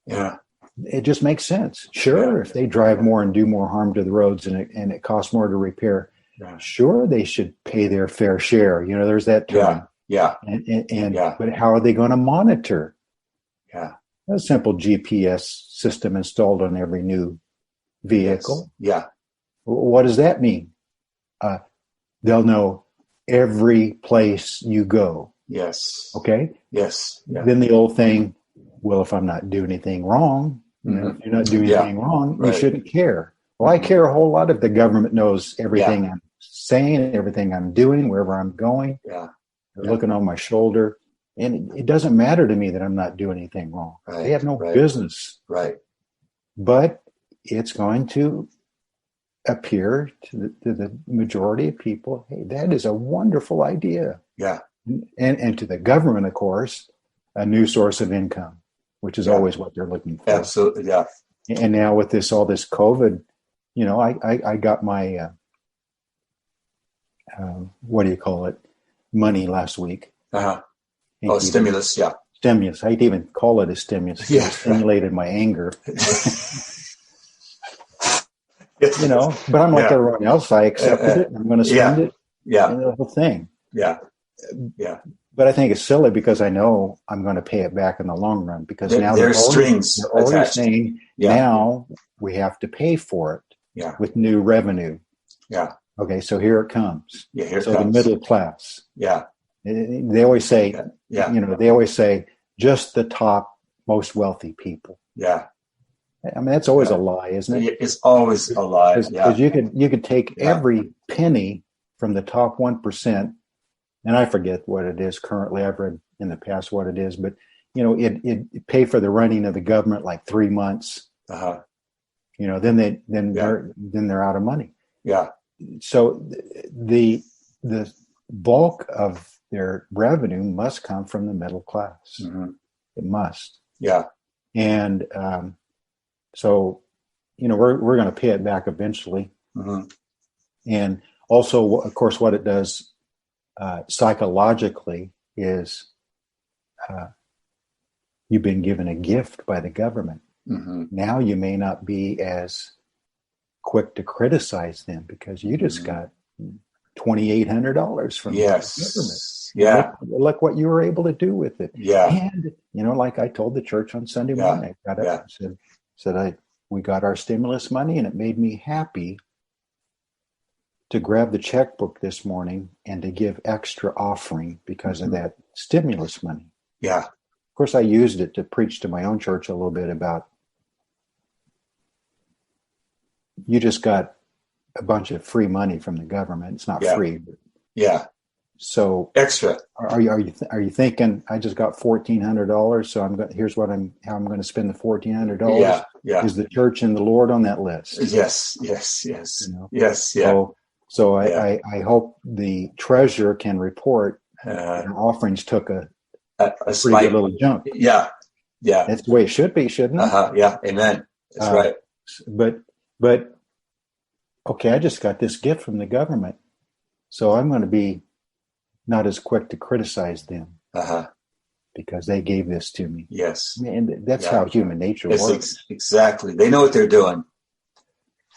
it just makes sense. Sure, if they drive more and do more harm to the roads and it costs more to repair, sure, they should pay their fair share. There's that term. But how are they going to monitor? A simple GPS system installed on every new vehicle. What does that mean? They'll know every place you go. Okay. Then the old thing, well, if I'm not doing anything wrong, if you're not doing anything wrong, you shouldn't care. Well, I care a whole lot if the government knows everything I'm saying, everything I'm doing, wherever I'm going. They're looking on my shoulder. And it doesn't matter to me that I'm not doing anything wrong. They have no business. But it's going to appear to the majority of people, hey, that is a wonderful idea. And to the government, of course, a new source of income, which is always what they're looking for. Absolutely, And now with all this COVID, I got my, money last week. Stimulus, Stimulus. I hate to even call it a stimulus. It stimulated my anger. But I'm like everyone else. I accepted it. I'm going to spend it. And the whole thing. But I think it's silly because I know I'm going to pay it back in the long run because now there's strings. They're already saying now we have to pay for it with new revenue. Okay, so here it comes. Here it comes. The middle class. They always say, they always say just the top most wealthy people. I mean, that's always a lie, isn't it? It's always a lie. Because you could take every penny from the top 1%, and I forget what it is currently. I've read in the past what it is, but it pay for the running of the government like 3 months. they're out of money. Yeah. So the bulk of their revenue must come from the middle class. Mm-hmm. It must. Yeah. And so, we're going to pay it back eventually. Mm-hmm. And also, of course, what it does psychologically is you've been given a gift by the government. Mm-hmm. Now you may not be as quick to criticize them because you just got $2,800 from the government. Yeah. Look what you were able to do with it. Yeah. And, like I told the church on Sunday morning, I got up and said, we got our stimulus money, and it made me happy to grab the checkbook this morning and to give extra offering because of that stimulus money. Yeah. Of course, I used it to preach to my own church a little bit about you just got a bunch of free money from the government. It's not free. But so extra. Are you thinking I just got $1,400? So here's how I'm going to spend the $1,400. Yeah. Yeah. Is the church and the Lord on that list? Yes. Yes. Yes. Yeah. So I hope the treasurer can report our offerings took a pretty good little jump. Yeah. Yeah. That's the way it should be, shouldn't it? Yeah. Amen. That's right. But okay, I just got this gift from the government, so I'm going to be not as quick to criticize them because they gave this to me. Yes. And that's how human nature works. Exactly. They know what they're doing.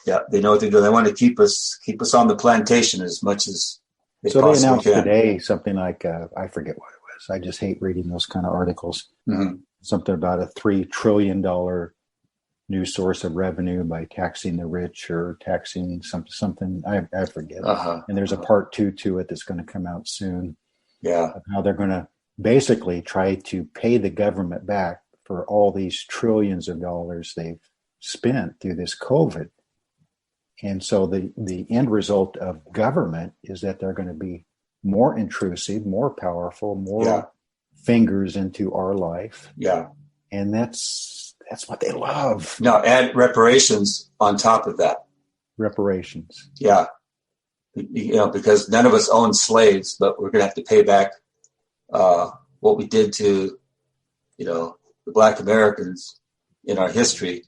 Yeah, they know what they're doing. They want to keep us on the plantation as much as they possibly can. So they announced today something like, I forget what it was. I just hate reading those kind of articles. Mm-hmm. Something about a $3 trillion new source of revenue by taxing the rich or taxing something. I forget. And there's a part 2 to it that's going to come out soon. Yeah. How they're going to basically try to pay the government back for all these trillions of dollars they've spent through this COVID. And so the end result of government is that they're going to be more intrusive, more powerful, more fingers into our life. Yeah. And that's what they love. Now add reparations on top of that. Reparations. Yeah. Because none of us own slaves, but we're going to have to pay back what we did to, the Black Americans in our history.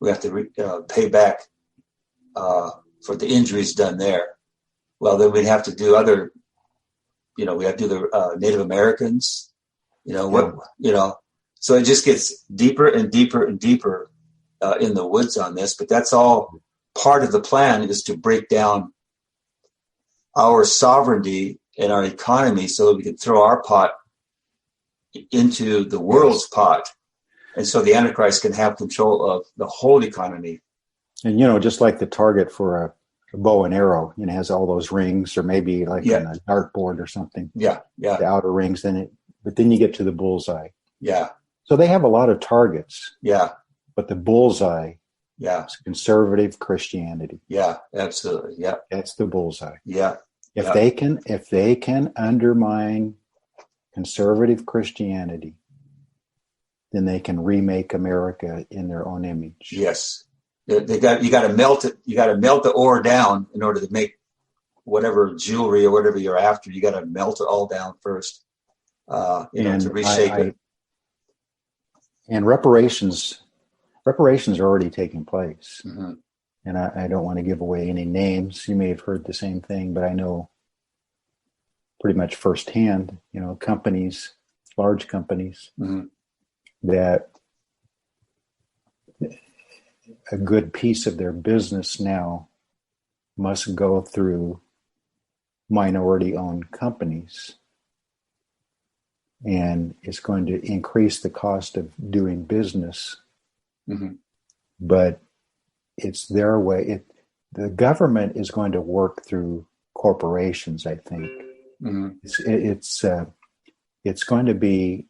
We have to pay back for the injuries done there. Well, then we'd have to do other, we have to do the Native Americans, so it just gets deeper and deeper and deeper in the woods on this. But that's all part of the plan, is to break down our sovereignty and our economy so that we can throw our pot into the world's pot. And so the Antichrist can have control of the whole economy. And, just like the target for a bow and arrow, has all those rings, or maybe like on a dartboard or something. Yeah. Yeah. The outer rings, but then you get to the bullseye. Yeah. So they have a lot of targets. Yeah. But the bullseye is conservative Christianity. Yeah, absolutely. Yeah. That's the bullseye. Yeah. If they can undermine conservative Christianity, then they can remake America in their own image. Yes. You got to melt it. You got to melt the ore down in order to make whatever jewelry or whatever you're after. You got to melt it all down first, to reshape it. And reparations are already taking place. Mm-hmm. And I don't want to give away any names. You may have heard the same thing, but I know pretty much firsthand, companies, large companies, that a good piece of their business now must go through minority-owned companies. And it's going to increase the cost of doing business. Mm-hmm. But it's their way. The government is going to work through corporations, I think. Mm-hmm. It's going to be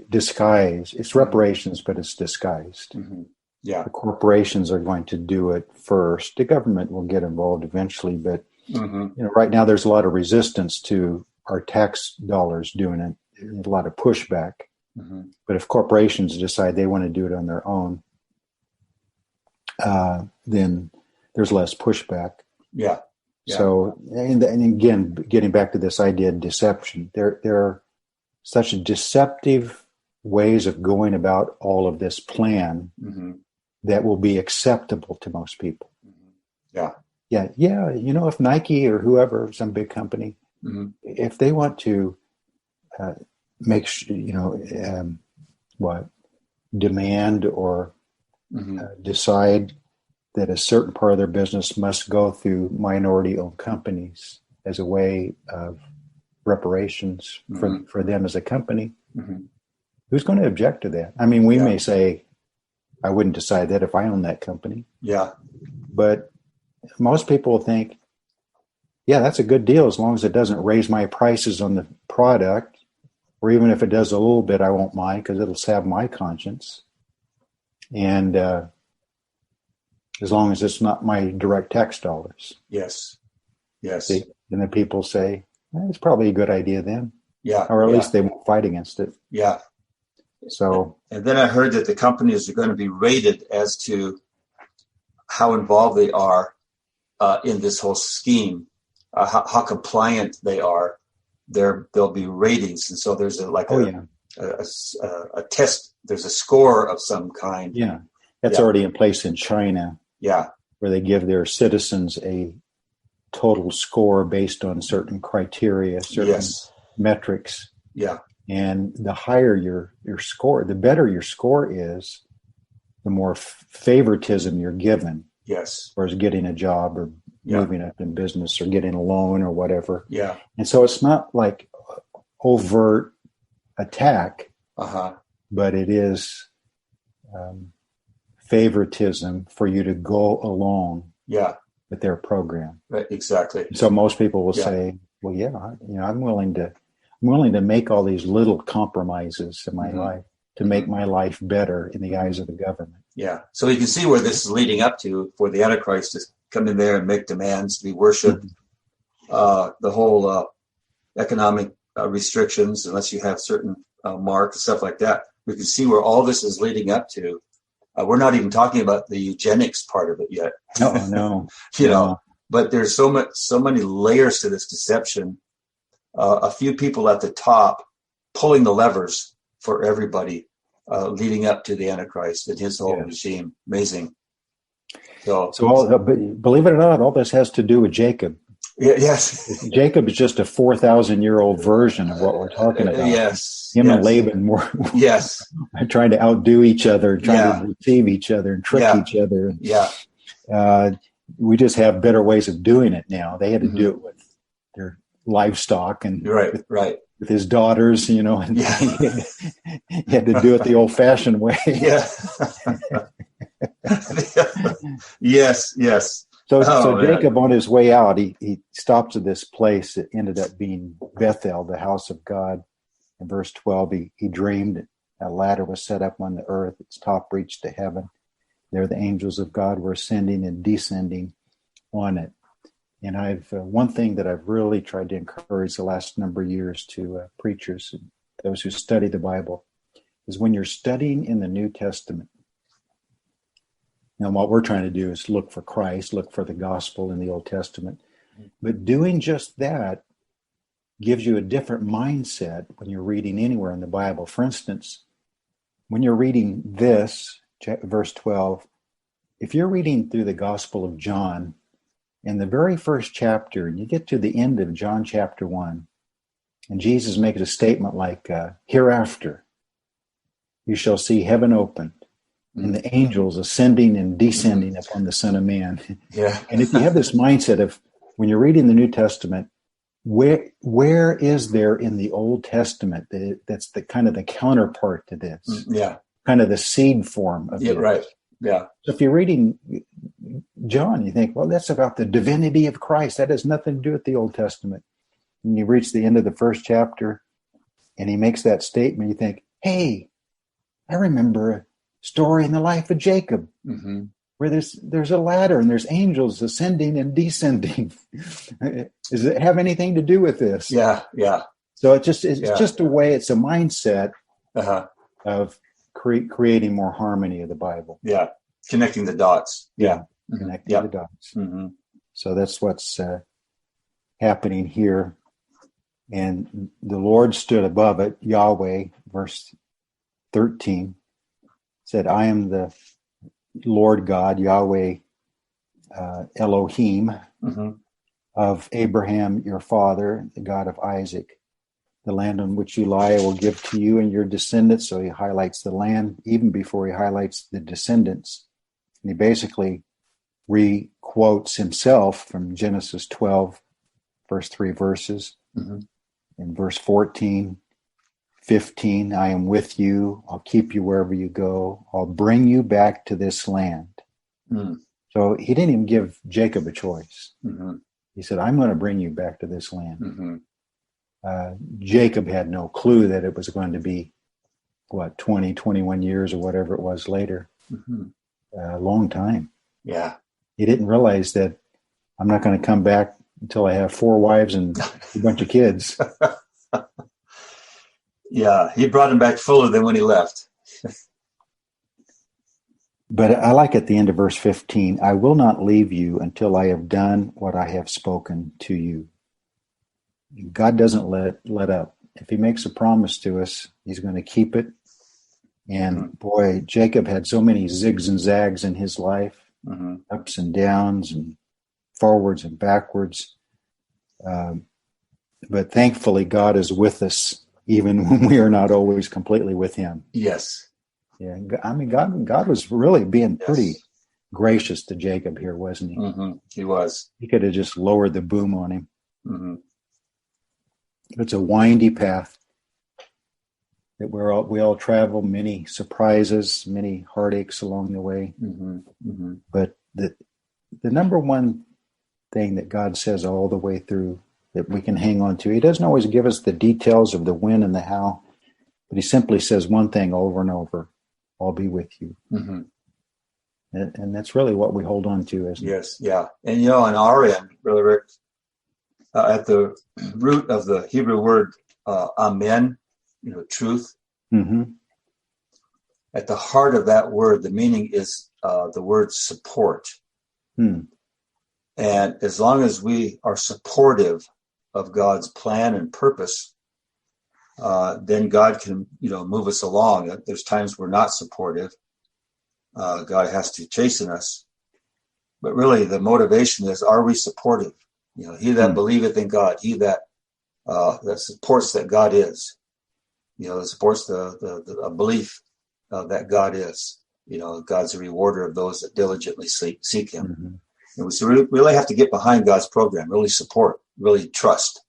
disguised. It's reparations, but it's disguised. Mm-hmm. Yeah. The corporations are going to do it first. The government will get involved eventually, but right now there's a lot of resistance to our tax dollars doing it. There's a lot of pushback. But if corporations decide they want to do it on their own, then there's less pushback. Yeah. So, and again, getting back to this idea of deception, there are such deceptive ways of going about all of this plan that will be acceptable to most people. Yeah. If Nike or whoever, some big company, if they want to demand or decide that a certain part of their business must go through minority-owned companies as a way of reparations for them as a company, who's going to object to that? I mean, we may say, I wouldn't decide that if I owned that company. Yeah. But most people think, yeah, that's a good deal as long as it doesn't raise my prices on the product, or even if it does a little bit, I won't mind because it'll salve my conscience. And as long as it's not my direct tax dollars. Yes. See? And then people say, it's probably a good idea then. Yeah. Or at least they won't fight against it. Yeah. So. And then I heard that the companies are going to be rated as to how involved they are in this whole scheme, how compliant they are. There'll be ratings, and so there's a test. There's a score of some kind. Yeah, that's already in place in China. Yeah, where they give their citizens a total score based on certain criteria, certain metrics. Yeah, and the higher your score, the better your score is, the more favoritism you're given. Yes, as far as getting a job or moving up in business or getting a loan or whatever. Yeah. And so it's not like overt attack, but it is favoritism for you to go along with their program. Right, exactly. So most people will say, well, I'm willing to make all these little compromises in my life to make my life better in the eyes of the government. Yeah. So you can see where this is leading up to, for the Antichrist to come in there and make demands to be worshipped. The whole economic restrictions, unless you have certain marks and stuff like that. We can see where all this is leading up to. We're not even talking about the eugenics part of it yet. No. know, but there's so many layers to this deception. A few people at the top pulling the levers for everybody, leading up to the Antichrist and his whole regime. Amazing. So believe it or not, all this has to do with Jacob. Yes. Jacob is just a 4,000-year-old version of what we're talking about. Yes. Him and Laban were trying to outdo each other, trying to deceive each other and trick each other. Yeah. We just have better ways of doing it now. They had to do it with their livestock and with his daughters, and he had to do it the old-fashioned way. Yeah. Yes. So Jacob, on his way out, he stops at this place that ended up being Bethel, the house of God. In verse 12, he dreamed a ladder was set up on the earth. Its top reached to heaven. There the angels of God were ascending and descending on it. And one thing that I've really tried to encourage the last number of years to preachers and those who study the Bible is when you're studying in the New Testament. Now, what we're trying to do is look for Christ, look for the gospel in the Old Testament. But doing just that gives you a different mindset when you're reading anywhere in the Bible. For instance, when you're reading this, verse 12, if you're reading through the Gospel of John, in the very first chapter, and you get to the end of John chapter 1, and Jesus makes a statement like, hereafter you shall see heaven opened, and the angels ascending and descending upon the Son of Man. Yeah. And if you have this mindset of, when you're reading the New Testament, where is there in the Old Testament that's the kind of the counterpart to this? Yeah. Kind of the seed form of this. Right. Yeah. So if you're reading John, you think, well, that's about the divinity of Christ. That has nothing to do with the Old Testament. And you reach the end of the first chapter, and he makes that statement. You think, hey, I remember a story in the life of Jacob where there's a ladder and there's angels ascending and descending. Does it have anything to do with this? Yeah. So it's just a way. It's a mindset of creating more harmony of the Bible. Yeah. Connecting the dots. Yeah. Connecting the dots. So that's what's happening here. And the Lord stood above it, Yahweh, verse 13, said, I am the Lord God, Yahweh Elohim, of Abraham your father, the God of Isaac. The land on which you lie I will give to you and your descendants. So he highlights the land even before he highlights the descendants. And he basically re-quotes himself from Genesis 12, first 3 verses. In verse 14, 15, I am with you. I'll keep you wherever you go. I'll bring you back to this land. So he didn't even give Jacob a choice. He said, I'm going to bring you back to this land. Jacob had no clue that it was going to be, 20, 21 years or whatever it was later. A long time. Yeah. He didn't realize that I'm not going to come back until I have 4 wives and a bunch of kids. Yeah, he brought him back fuller than when he left. But I like at the end of verse 15, I will not leave you until I have done what I have spoken to you. God doesn't let up. If he makes a promise to us, he's going to keep it. And boy, Jacob had so many zigs and zags in his life, ups and downs and forwards and backwards. But thankfully, God is with us, even when we are not always completely with him. Yes. Yeah, I mean, God was really being pretty gracious to Jacob here, wasn't he? He was. He could have just lowered the boom on him. It's a windy path that we all travel, many surprises, many heartaches along the way. But the number one thing that God says all the way through that we can hang on to, he doesn't always give us the details of the when and the how, but he simply says one thing over and over, I'll be with you. And that's really what we hold on to, isn't it? Yes, yeah. And on our end, Brother Rick, at the root of the Hebrew word amen, truth, at the heart of that word, the meaning is the word support. And as long as we are supportive of God's plan and purpose, then God can, move us along. There's times we're not supportive. God has to chasten us. But really, the motivation is, are we supportive? He that believeth in God, he that supports that God is, that supports the belief that God is. God's a rewarder of those that diligently seek him. And we really have to get behind God's program, really support, really trust,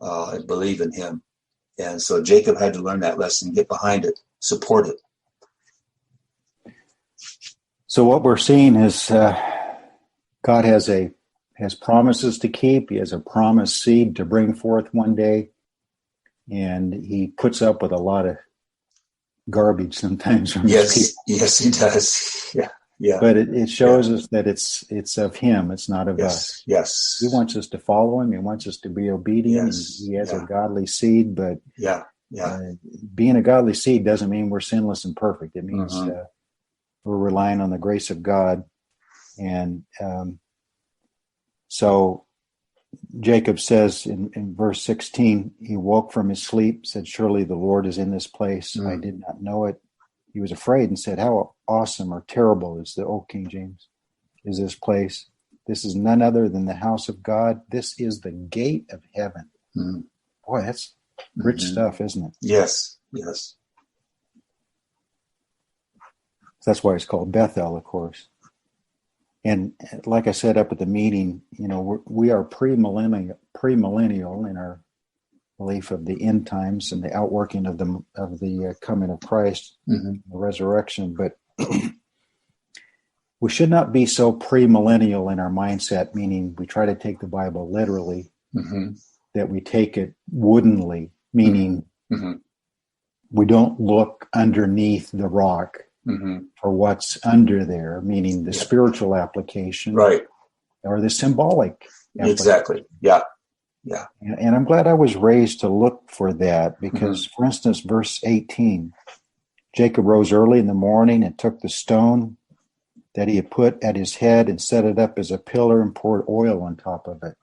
and believe in him. And so Jacob had to learn that lesson, get behind it, support it. So what we're seeing is God has promises to keep. He has a promised seed to bring forth one day. And he puts up with a lot of garbage sometimes from his people. Yes, he does. Yeah. But it shows us that it's of him. It's not of us. Yes. He wants us to follow him. He wants us to be obedient. He has a godly seed, but being a godly seed doesn't mean we're sinless and perfect. It means we're relying on the grace of God. And so Jacob says in verse 16, he woke from his sleep, said, surely the Lord is in this place. I did not know it. He was afraid and said, how awesome or terrible is the old King James is this place. This is none other than the house of God. This is the gate of heaven. Boy, that's rich stuff, isn't it? Yes. That's why it's called Bethel, of course. And like I said up at the meeting, we are premillennial in our belief of the end times and the outworking of the coming of Christ, the resurrection. But we should not be so premillennial in our mindset, meaning we try to take the Bible literally, that we take it woodenly, meaning we don't look underneath the rock for what's under there, meaning the spiritual application, right, or the symbolic application. Exactly. Yeah. Yeah. And I'm glad I was raised to look for that because, for instance, verse 18, Jacob rose early in the morning and took the stone that he had put at his head and set it up as a pillar and poured oil on top of it.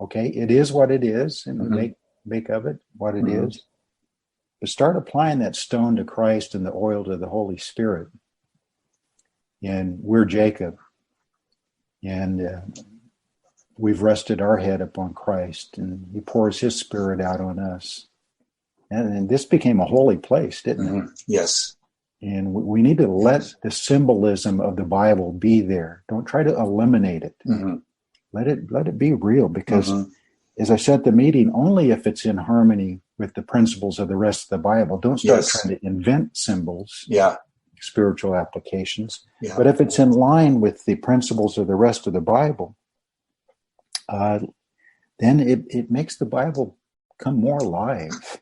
Okay, it is what it is, and we make of it what it is. But start applying that stone to Christ and the oil to the Holy Spirit. And we're Jacob, and we've rested our head upon Christ, and he pours his Spirit out on us. And this became a holy place, didn't it? Yes. And we need to let the symbolism of the Bible be there. Don't try to eliminate it. Let it be real, because as I said at the meeting, only if it's in harmony with the principles of the rest of the Bible. Don't start trying to invent symbols, spiritual applications. But if it's in line with the principles of the rest of the Bible, then it makes the Bible come more alive,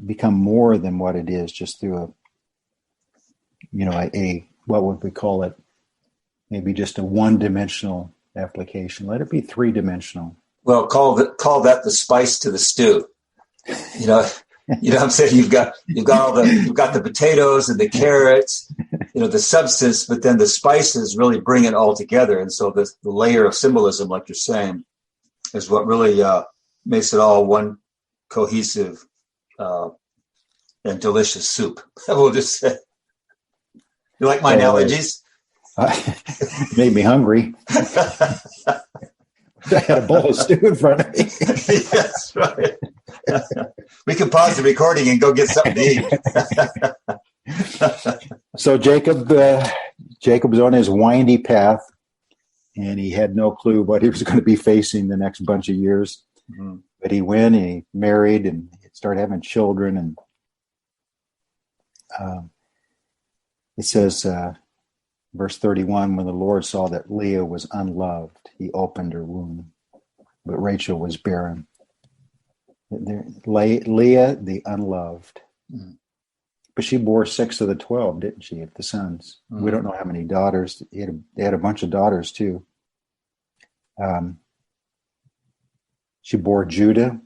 become more than what it is, just through a what would we call it? Maybe just a one-dimensional application. Let it be three-dimensional. Well, call that the spice to the stew. You know what I'm saying? You've got the potatoes and the carrots, the substance, but then the spices really bring it all together. And so the layer of symbolism, like you're saying, is what really makes it all one cohesive and delicious soup. We'll just say. You like my analogies? Made me hungry. I had a bowl of stew in front of me. Yes, right. We can pause the recording and go get something to eat. So Jacob was on his windy path, and he had no clue what he was going to be facing the next bunch of years. But he went and he married and started having children. And it says, verse 31, when the Lord saw that Leah was unloved, he opened her womb, but Rachel was barren. Leah, the unloved. But she bore 6 of the 12, didn't she, of the sons? We don't know how many daughters. They had a bunch of daughters, too. She bore Judah.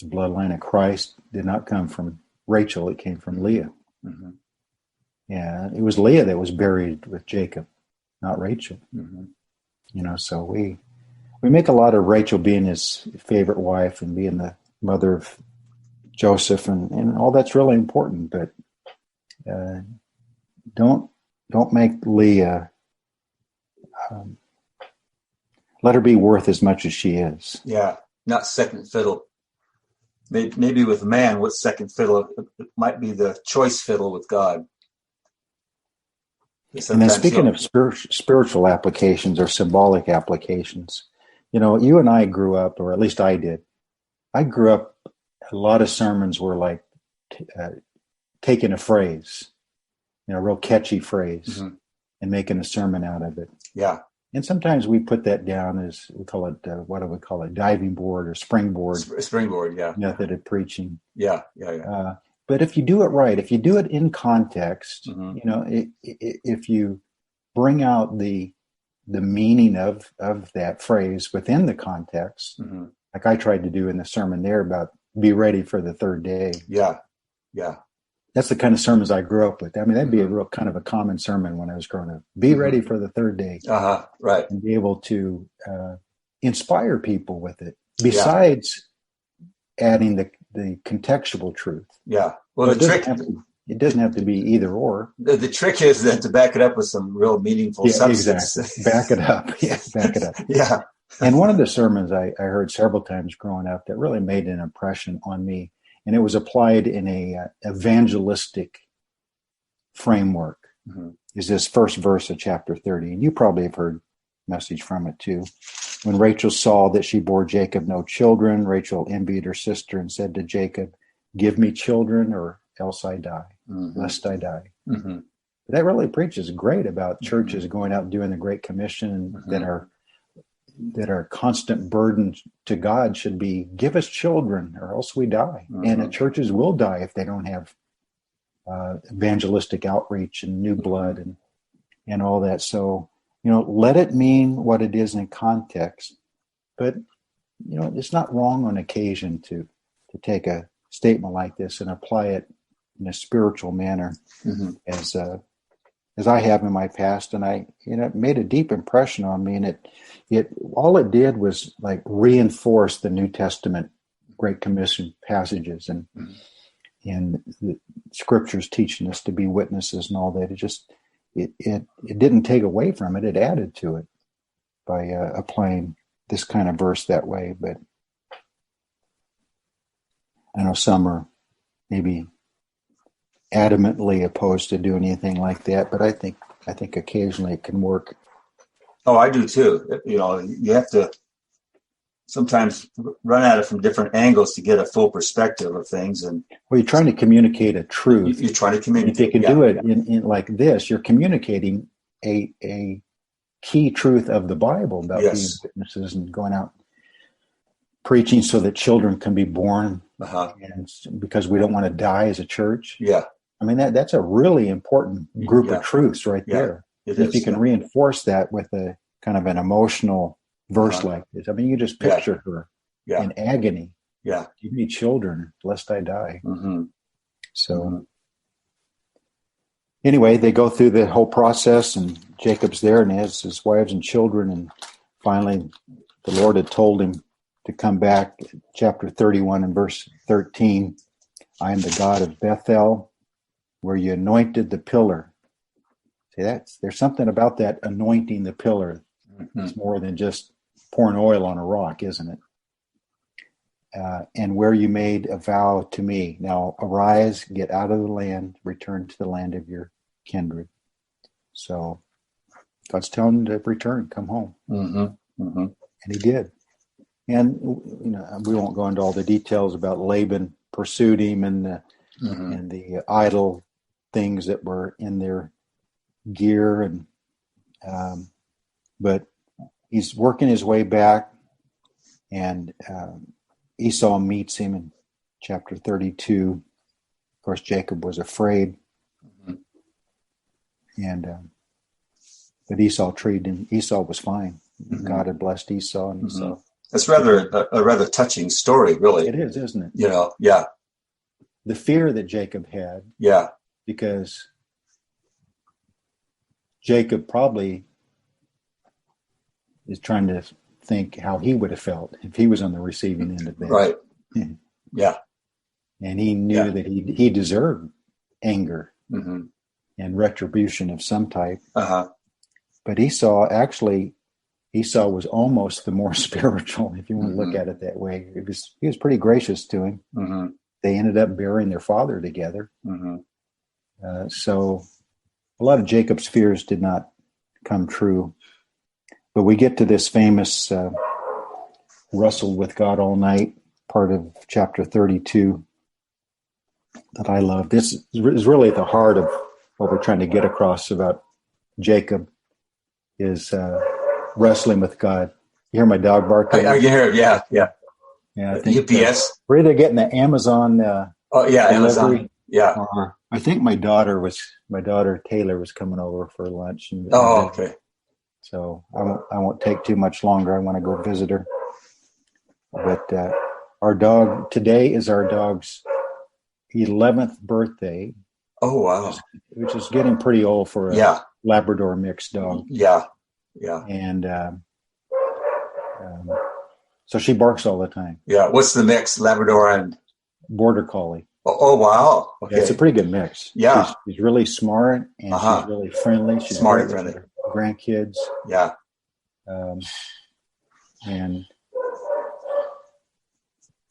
The bloodline of Christ did not come from Rachel. It came from Leah. Yeah, it was Leah that was buried with Jacob, not Rachel. So we make a lot of Rachel being his favorite wife and being the mother of Joseph, and all that's really important. But don't make Leah. Let her be worth as much as she is. Yeah, not second fiddle. Maybe with man, what's second fiddle? It might be the choice fiddle with God. And then speaking of spiritual applications or symbolic applications, you and I grew up, or at least I did. I grew up, a lot of sermons were like taking a phrase, a real catchy phrase, and making a sermon out of it. Yeah. And sometimes we put that down as, we call it, what do we call it? Diving board or springboard. Springboard, yeah. Method of preaching. Yeah. But if you do it right, if you do it in context, if you bring out the meaning of that phrase within the context, like I tried to do in the sermon there about be ready for the third day. Yeah. That's the kind of sermons I grew up with. I mean, that'd be a real kind of a common sermon when I was growing up. Be ready for the third day. Right. And be able to inspire people with it. Besides adding the contextual truth. Yeah. Well, it doesn't have to be either or. The trick is then to back it up with some real meaningful substance. Exactly. Back it up. Yeah, back it up. Yeah. And one of the sermons I heard several times growing up that really made an impression on me, and it was applied in a evangelistic framework, is this first verse of chapter 30. And you probably have heard message from it too. When Rachel saw that she bore Jacob no children, Rachel envied her sister and said to Jacob, give me children or else I die, lest I die. That really preaches great about churches going out and doing the Great Commission, that our constant burden to God should be, give us children or else we die. And the churches will die if they don't have evangelistic outreach and new blood and all that. So, let it mean what it is in context. But, it's not wrong on occasion to take a statement like this and apply it in a spiritual manner, as I have in my past. And it made a deep impression on me. And it all it did was like reinforce the New Testament Great Commission passages and the scriptures teaching us to be witnesses and all that. It didn't take away from it. It added to it by applying this kind of verse that way. But I know some are maybe adamantly opposed to doing anything like that, but I think occasionally it can work. Oh, I do too. You have to sometimes run at it from different angles to get a full perspective of things. And you're trying to communicate a truth. You're trying to communicate. If you can do it in like this, you're communicating a key truth of the Bible about being witnesses and going out preaching so that children can be born, and because we don't want to die as a church. Yeah. I mean, that's a really important group of truths right there. If you can reinforce that with a kind of an emotional verse like this. I mean, you just picture her in agony. Yeah. Give me children, lest I die. So anyway, they go through the whole process, and Jacob's there and has his wives and children. And finally, the Lord had told him to come back. Chapter 31 and verse 13. I am the God of Bethel, where you anointed the pillar. See, there's something about that anointing the pillar. It's more than just pouring oil on a rock, isn't it? And where you made a vow to me. Now arise, get out of the land, return to the land of your kindred. So God's telling him to return, come home. And he did. And we won't go into all the details about Laban pursued him and the idol things that were in their gear, and but he's working his way back, and Esau meets him in chapter 32. Of course, Jacob was afraid, and but Esau treated him. Esau was fine. God had blessed Esau, and Esau. It's a rather touching story, really. It is, isn't it? The fear that Jacob had. Because Jacob probably is trying to think how he would have felt if he was on the receiving end of that. Right. And he knew that he deserved anger and retribution of some type. But Esau was almost the more spiritual, if you want to look at it that way. He was pretty gracious to him. They ended up burying their father together. So a lot of Jacob's fears did not come true. But we get to this famous wrestled with God all night part of chapter 32 that I love. This is really at the heart of what we're trying to get across about Jacob, is wrestling with God. You hear my dog barking? I can hear it. Yeah. I think UPS. We're either getting the Amazon delivery. Amazon. Yeah. Or I think my daughter Taylor was coming over for lunch. Okay. So I won't take too much longer. I want to go visit her. But our dog, today is our dog's 11th birthday. Oh, wow. Which is getting pretty old for a Labrador mixed dog. Yeah. And so she barks all the time. Yeah. What's the mix? Labrador and Border Collie. Oh, wow. Okay. Yeah, it's a pretty good mix. Yeah. She's really smart, and she's really friendly. She's smart and friendly. Grandkids. Yeah.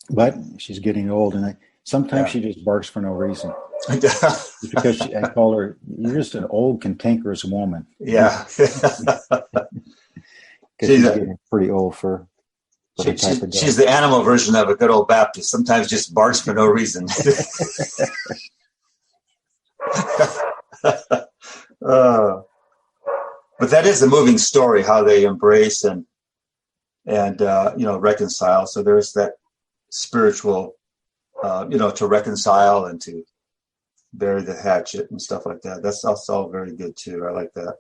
But she's getting old, and sometimes she just barks for no reason. It's because I call her, you're just an old, cantankerous woman. Yeah. Because she's getting pretty old for the type of dog. She's the animal version of a good old Baptist. Sometimes just barks for no reason. But that is a moving story, how they embrace and reconcile. So there's that spiritual, to reconcile and to bury the hatchet and stuff like that. That's also very good too. I like that.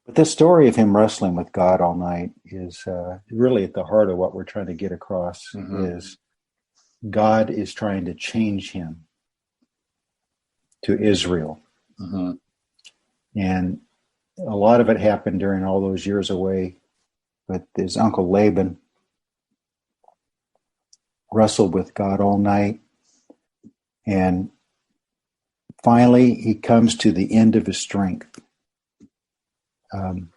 But this story of him wrestling with God all night is really at the heart of what we're trying to get across. Is God is trying to change him to Israel. And a lot of it happened during all those years away. But his uncle Laban wrestled with God all night. And finally, he comes to the end of his strength. And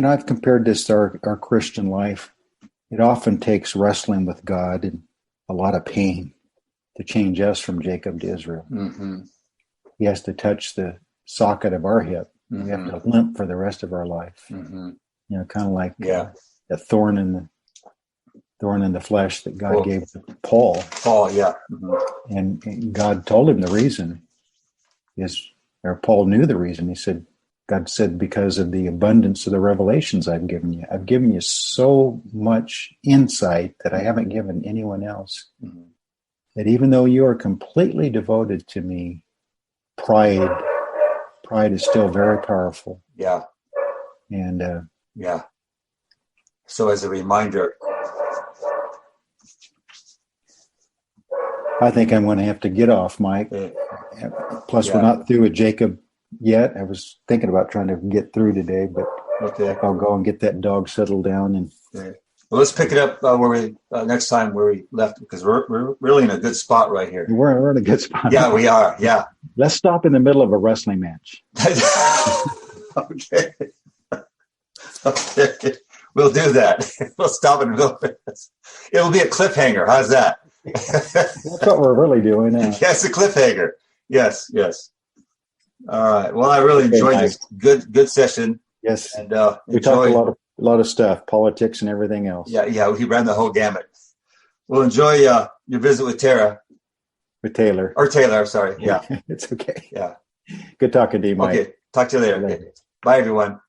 I've compared this to our Christian life. It often takes wrestling with God and a lot of pain to change us from Jacob to Israel. He has to touch the socket of our hip. We have to limp for the rest of our life. Kind of like a thorn in the flesh that God gave to Paul. And God told him the reason Paul knew the reason. God said, because of the abundance of the revelations I've given you. I've given you so much insight that I haven't given anyone else. That even though you are completely devoted to me, pride is still very powerful. And so as a reminder, I think I'm going to have to get off, Mike. Plus, we're not through with Jacob yet. I was thinking about trying to get through today, but I'll go and get that dog settled down. And well, let's pick it up where we next time where we left, because we're really in a good spot right here. We're in a good spot. Yeah, we are. Yeah. Let's stop in the middle of a wrestling match. Okay. We'll do that. We'll stop in the middle of it. It'll be a cliffhanger. How's that? That's what we're really doing. Yes, a cliffhanger. Yes. All right. Well, I really enjoyed this good session. Yes. And we talked a lot of stuff, politics and everything else. Yeah. We ran the whole gamut. We'll enjoy your visit with Tara. With Taylor. Or Taylor, sorry. Yeah. It's okay. Yeah. Good talking to you, Mike. Okay. Talk to you later. Okay. Bye, everyone.